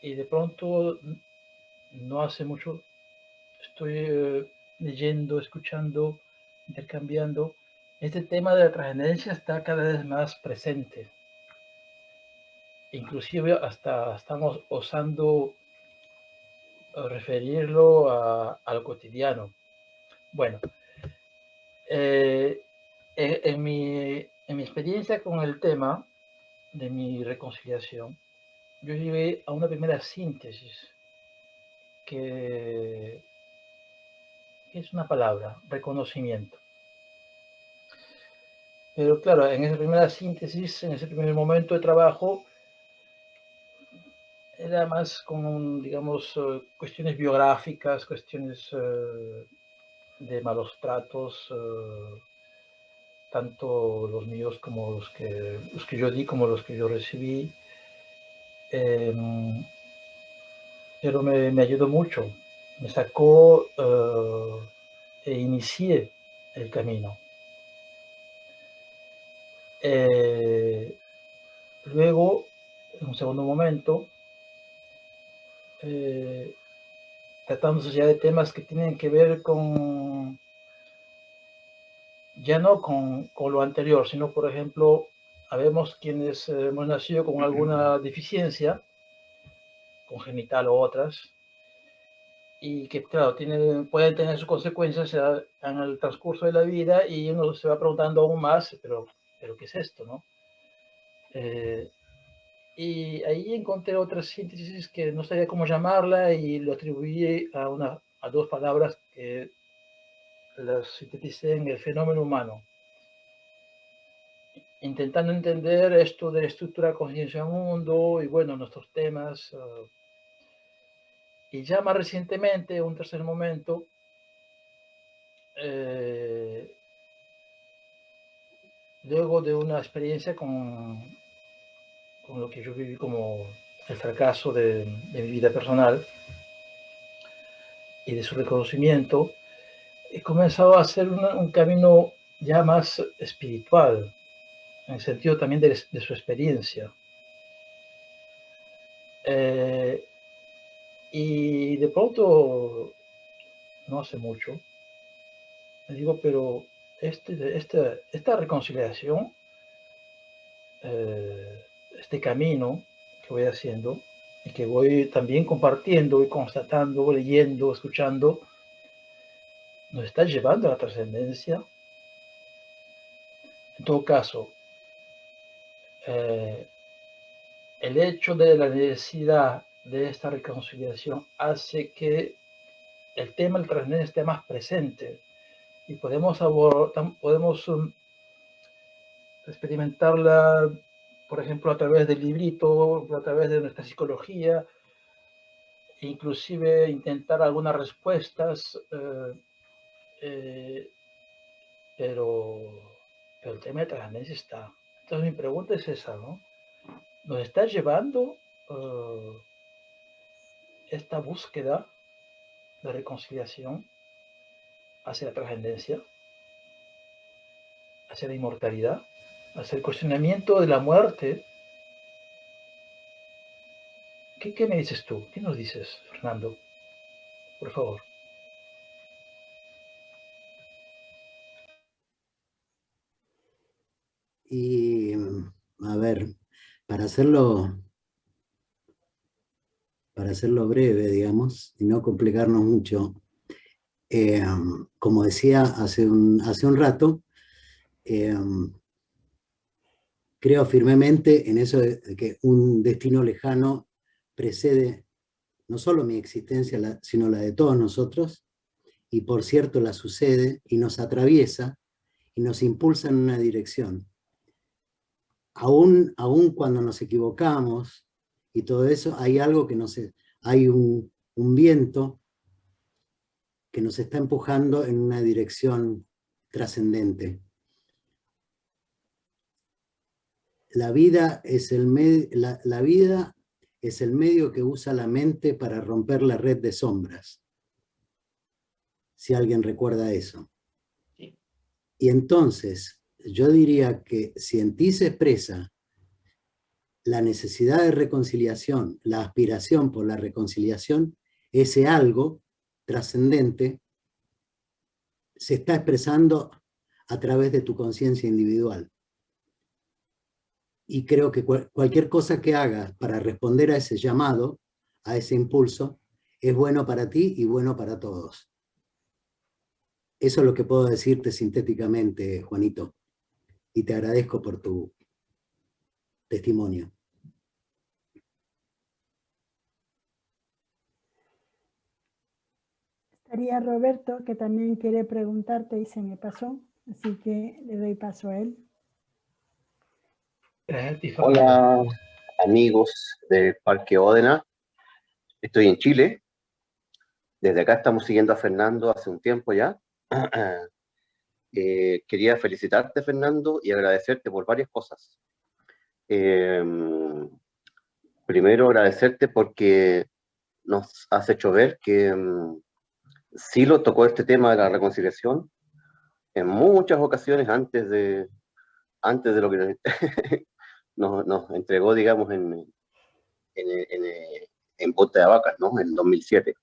P: de pronto no hace mucho estoy leyendo, escuchando, intercambiando. Este tema de la trascendencia está cada vez más presente. Inclusive hasta estamos osando referirlo al cotidiano. Bueno, en mi experiencia con el tema de mi reconciliación, yo llegué a una primera síntesis que es una palabra, reconocimiento. Pero claro, en esa primera síntesis, en ese primer momento de trabajo, era más con, digamos, cuestiones biográficas, cuestiones de malos tratos, tanto los míos como los que yo di, como los que yo recibí. Pero me ayudó mucho, me sacó e inicié el camino. Luego, en un segundo momento, tratándose ya de temas que tienen que ver con, ya no con lo anterior, sino, por ejemplo, habemos quienes hemos nacido con alguna deficiencia, congenital o otras, y que, claro, pueden tener sus consecuencias en el transcurso de la vida, y uno se va preguntando aún más, pero ¿qué es esto, no? Y ahí encontré otra síntesis que no sabía cómo llamarla, y lo atribuí a dos palabras que las sinteticé en el fenómeno humano, intentando entender esto de la estructura de conciencia del mundo y, bueno, nuestros temas. Y ya más recientemente, un tercer momento, luego de una experiencia con lo que yo viví como el fracaso de mi vida personal y de su reconocimiento, he comenzado a hacer un camino ya más espiritual, en el sentido también de su experiencia. Y de pronto, no hace mucho, me digo, pero esta reconciliación, este camino que voy haciendo y que voy también compartiendo y constatando, leyendo, escuchando, nos está llevando a la trascendencia. En todo caso, el hecho de la necesidad de esta reconciliación hace que el tema del trascendencia esté más presente, y podemos experimentarla, por ejemplo, a través del librito, a través de nuestra psicología, inclusive intentar algunas respuestas, pero el tema de trascendencia está. Entonces mi pregunta es esa, ¿no? ¿Nos está llevando esta búsqueda de reconciliación hacia la trascendencia, hacia la inmortalidad, hacia el cuestionamiento de la muerte? ¿Qué me dices tú? ¿Qué nos dices, Fernando? Por favor.
E: Y, a ver, para hacerlo breve, digamos, y no complicarnos mucho, como decía hace un rato, creo firmemente en eso de que un destino lejano precede no solo mi existencia, sino la de todos nosotros, y por cierto la sucede y nos atraviesa y nos impulsa en una dirección. Aún cuando nos equivocamos y todo eso, hay algo que hay un viento que nos está empujando en una dirección trascendente. La vida es el medio que usa la mente para romper la red de sombras. Si alguien recuerda eso. Sí. Y entonces, yo diría que si en ti se expresa la necesidad de reconciliación, la aspiración por la reconciliación, ese algo trascendente se está expresando a través de tu conciencia individual. Y creo que cualquier cosa que hagas para responder a ese llamado, a ese impulso, es bueno para ti y bueno para todos. Eso es lo que puedo decirte sintéticamente, Juanito. Y te agradezco por tu testimonio.
A: Estaría Roberto, que también quiere preguntarte y se me pasó, así que le doy paso a él.
R: Hola amigos del Parque Ódena, estoy en Chile. Desde acá estamos siguiendo a Fernando hace un tiempo ya, quería felicitarte, Fernando, y agradecerte por varias cosas. Primero, agradecerte porque nos has hecho ver que Silo tocó este tema de la reconciliación en muchas ocasiones antes de lo que nos entregó, digamos, en Punta de Vacas, ¿no? En 2007.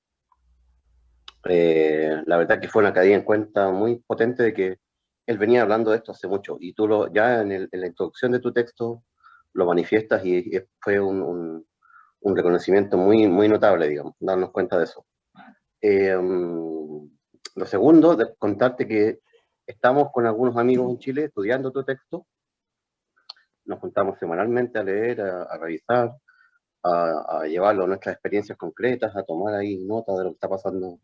R: La verdad que fue una caída en cuenta muy potente de que él venía hablando de esto hace mucho, y tú ya en la introducción de tu texto lo manifiestas, y fue un reconocimiento muy, muy notable, digamos, darnos cuenta de eso. Lo segundo, de contarte que estamos con algunos amigos en Chile estudiando tu texto. Nos juntamos semanalmente a leer, a revisar, a llevarlo a nuestras experiencias concretas, a tomar ahí nota de lo que está pasando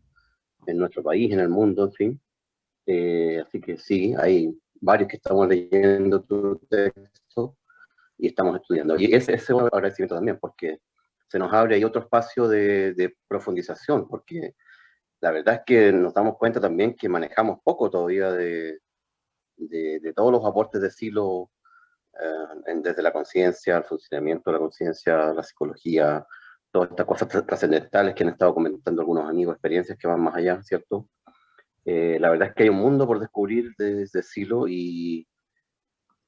R: en nuestro país, en el mundo, en fin. Así que sí, hay varios que estamos leyendo tu texto y estamos estudiando. Y ese es un agradecimiento también, porque se nos abre ahí otro espacio de profundización, porque la verdad es que nos damos cuenta también que manejamos poco todavía de todos los aportes de Silo, desde la conciencia, el funcionamiento de la conciencia, la psicología, todas estas cosas trascendentales que han estado comentando algunos amigos, experiencias que van más allá, ¿cierto? La verdad es que hay un mundo por descubrir desde Silo, y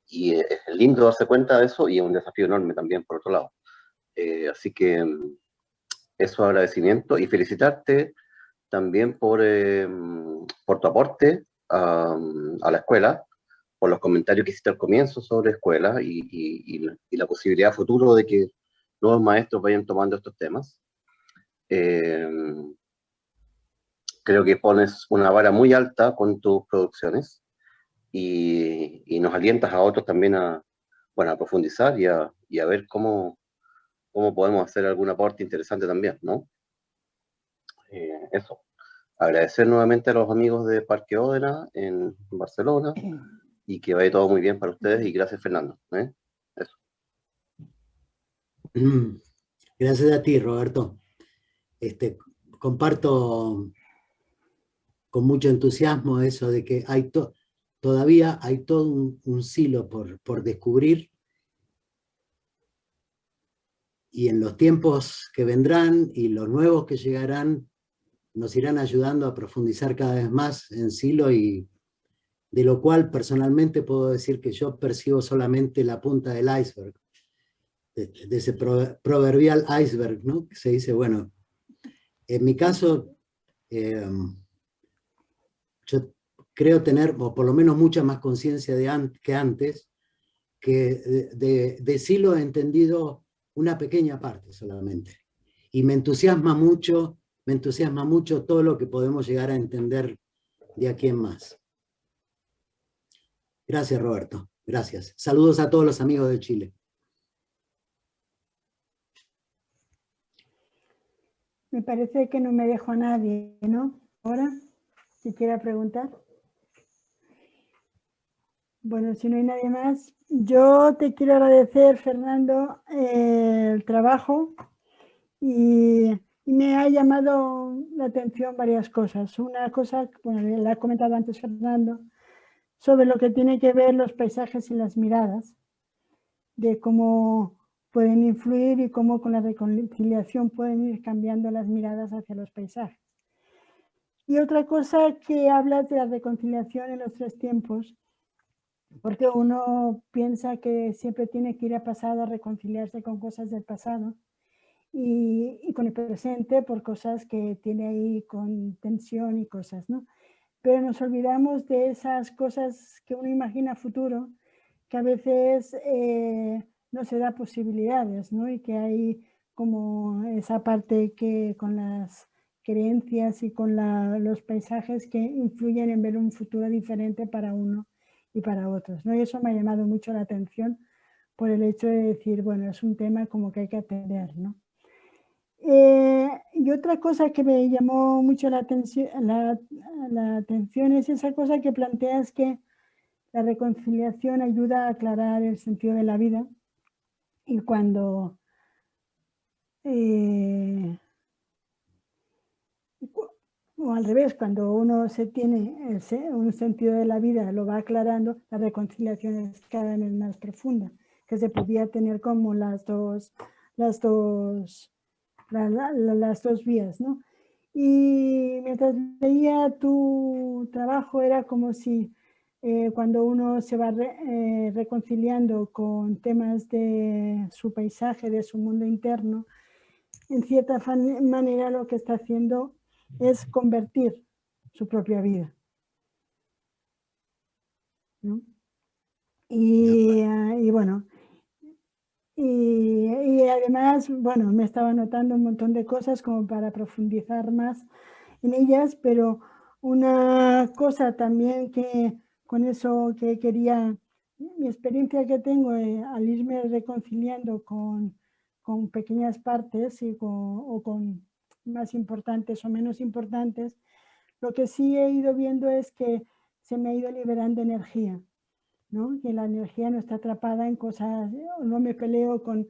R: es lindo darse cuenta de eso, y es un desafío enorme también, por otro lado. Así que eso, agradecimiento, y felicitarte también por tu aporte a la escuela, por los comentarios que hiciste al comienzo sobre escuela, y la posibilidad futuro de que nuevos maestros vayan tomando estos temas. Creo que pones una vara muy alta con tus producciones, y nos alientas a otros también a profundizar y a ver cómo podemos hacer algún aporte interesante también, ¿no? Eso. Agradecer nuevamente a los amigos de Parque Ódena en Barcelona, y que vaya todo muy bien para ustedes, y gracias, Fernando. Eso.
E: Gracias a ti, Roberto. Comparto con mucho entusiasmo eso de que todavía hay todo un Silo por descubrir, y en los tiempos que vendrán y los nuevos que llegarán nos irán ayudando a profundizar cada vez más en Silo, y de lo cual personalmente puedo decir que yo percibo solamente la punta del iceberg, de ese proverbial iceberg, ¿no? Que se dice, bueno, en mi caso, yo creo tener, o por lo menos mucha más conciencia que antes, que de Silo he entendido una pequeña parte solamente. Y me entusiasma mucho todo lo que podemos llegar a entender de aquí en más. Gracias, Roberto. Gracias. Saludos a todos los amigos de Chile.
A: Me parece que no me dejo a nadie, ¿no? Ahora, si quiera preguntar. Bueno, si no hay nadie más, yo te quiero agradecer, Fernando, el trabajo, y me ha llamado la atención varias cosas. Una cosa, bueno, la ha comentado antes Fernando, sobre lo que tiene que ver los paisajes y las miradas, de cómo pueden influir y cómo con la reconciliación pueden ir cambiando las miradas hacia los paisajes. Y otra cosa, que hablas de la reconciliación en los tres tiempos, porque uno piensa que siempre tiene que ir a pasado a reconciliarse con cosas del pasado, y con el presente por cosas que tiene ahí con tensión y cosas, ¿no? Pero nos olvidamos de esas cosas que uno imagina futuro, que a veces no se da posibilidades, ¿no? Y que hay como esa parte que con las creencias y con los paisajes que influyen en ver un futuro diferente para uno y para otros, ¿no? Y eso me ha llamado mucho la atención por el hecho de decir, bueno, es un tema como que hay que atender, ¿no? Y otra cosa que me llamó mucho la atención es esa cosa que planteas, que la reconciliación ayuda a aclarar el sentido de la vida, y cuando al revés, cuando uno se tiene un sentido de la vida, lo va aclarando, la reconciliación es cada vez más profunda, que se podía tener como las dos vías, ¿no? Y mientras leía tu trabajo era como si cuando uno se va reconciliando con temas de su paisaje, de su mundo interno, en cierta manera lo que está haciendo es convertir su propia vida, ¿no? Y bueno, y además, bueno, me estaba notando un montón de cosas como para profundizar más en ellas, pero una cosa también que con eso que quería, mi experiencia que tengo al irme reconciliando con pequeñas partes o con más importantes o menos importantes, lo que sí he ido viendo es que se me ha ido liberando energía, ¿no? Que la energía no está atrapada en cosas, no me peleo con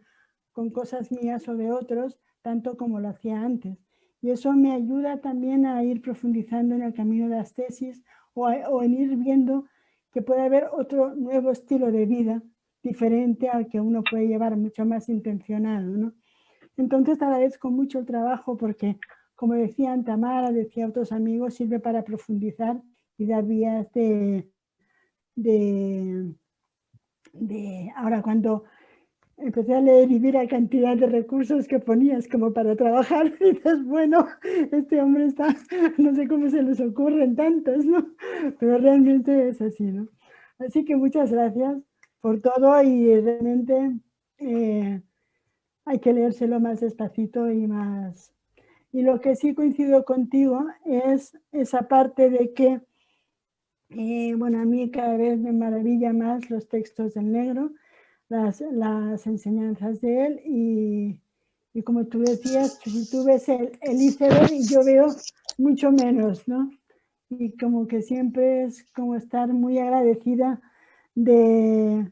A: cosas mías o de otros, tanto como lo hacía antes. Y eso me ayuda también a ir profundizando en el camino de las tesis o en ir viendo que puede haber otro nuevo estilo de vida diferente al que uno puede llevar, mucho más intencionado, ¿no? Entonces agradezco mucho el trabajo porque, como decían Tamara, decía otros amigos, sirve para profundizar y dar vías ahora cuando empecé a leer y vi la cantidad de recursos que ponías como para trabajar, y dices, bueno, este hombre está, no sé cómo se les ocurren tantos, ¿no? Pero realmente es así, ¿no? Así que muchas gracias por todo y realmente hay que leérselo más despacito y más. Y lo que sí coincido contigo es esa parte de que, bueno, a mí cada vez me maravilla más los textos del negro, las enseñanzas de él y como tú decías, si tú ves el iceberg y yo veo mucho menos, ¿no? Y como que siempre es como estar muy agradecida de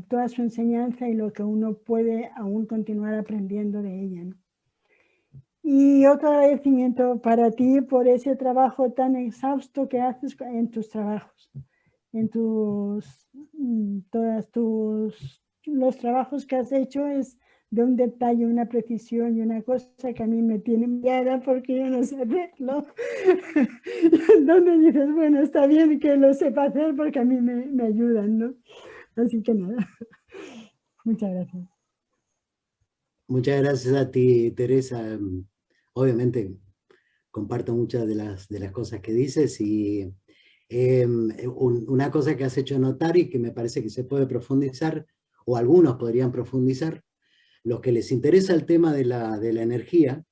A: toda su enseñanza y lo que uno puede aún continuar aprendiendo de ella, ¿no? Y otro agradecimiento para ti por ese trabajo tan exhausto que haces en tus trabajos, en los trabajos que has hecho es de un detalle, una precisión y una cosa que a mí me tiene enviada porque yo no sé hacerlo. Entonces dices, bueno, está bien que lo sepa hacer porque a mí me ayudan, ¿no? Así que nada, muchas gracias.
E: Muchas gracias a ti, Teresa. Obviamente comparto muchas de las cosas que dices y una cosa que has hecho notar y que me parece que se puede profundizar, o algunos podrían profundizar, los que les interesa el tema de la energía,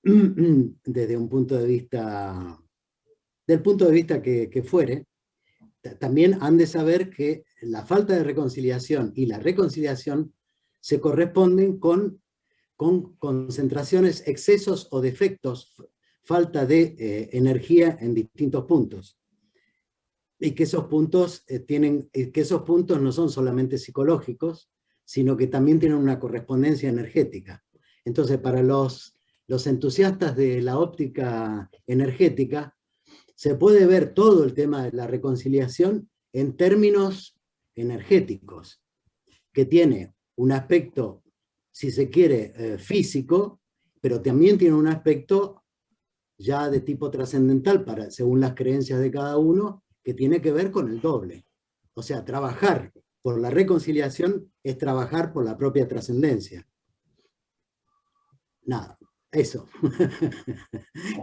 E: desde un punto de vista, del punto de vista que fuere, también han de saber que la falta de reconciliación y la reconciliación se corresponden con concentraciones, excesos o defectos, falta de energía en distintos puntos. Y que esos puntos no son solamente psicológicos, sino que también tienen una correspondencia energética. Entonces, para los entusiastas de la óptica energética, se puede ver todo el tema de la reconciliación en términos energéticos, que tiene un aspecto, si se quiere, físico, pero también tiene un aspecto ya de tipo trascendental, según las creencias de cada uno, que tiene que ver con el doble. O sea, trabajar por la reconciliación es trabajar por la propia trascendencia. Nada, eso.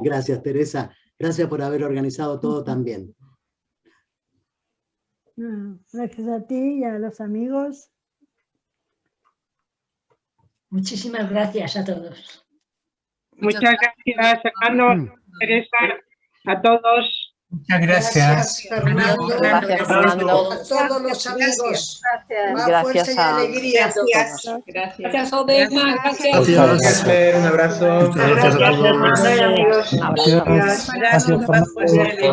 E: Gracias, Teresa. Gracias por haber organizado todo tan bien.
A: Gracias a ti y a los amigos.
S: Muchísimas gracias a todos.
T: Muchas gracias, Fernando, Teresa, a todos.
U: Muchas gracias.
B: Gracias, Fernando.
U: Gracias, Fernando.
B: A todos los amigos. Más
U: Gracias
B: fuerza y alegría.
U: Gracias.
O: Gracias, Odema.
U: Gracias.
T: Un abrazo.
U: Muchas gracias a todos.
T: Un abrazo.
U: Gracias, Fernando.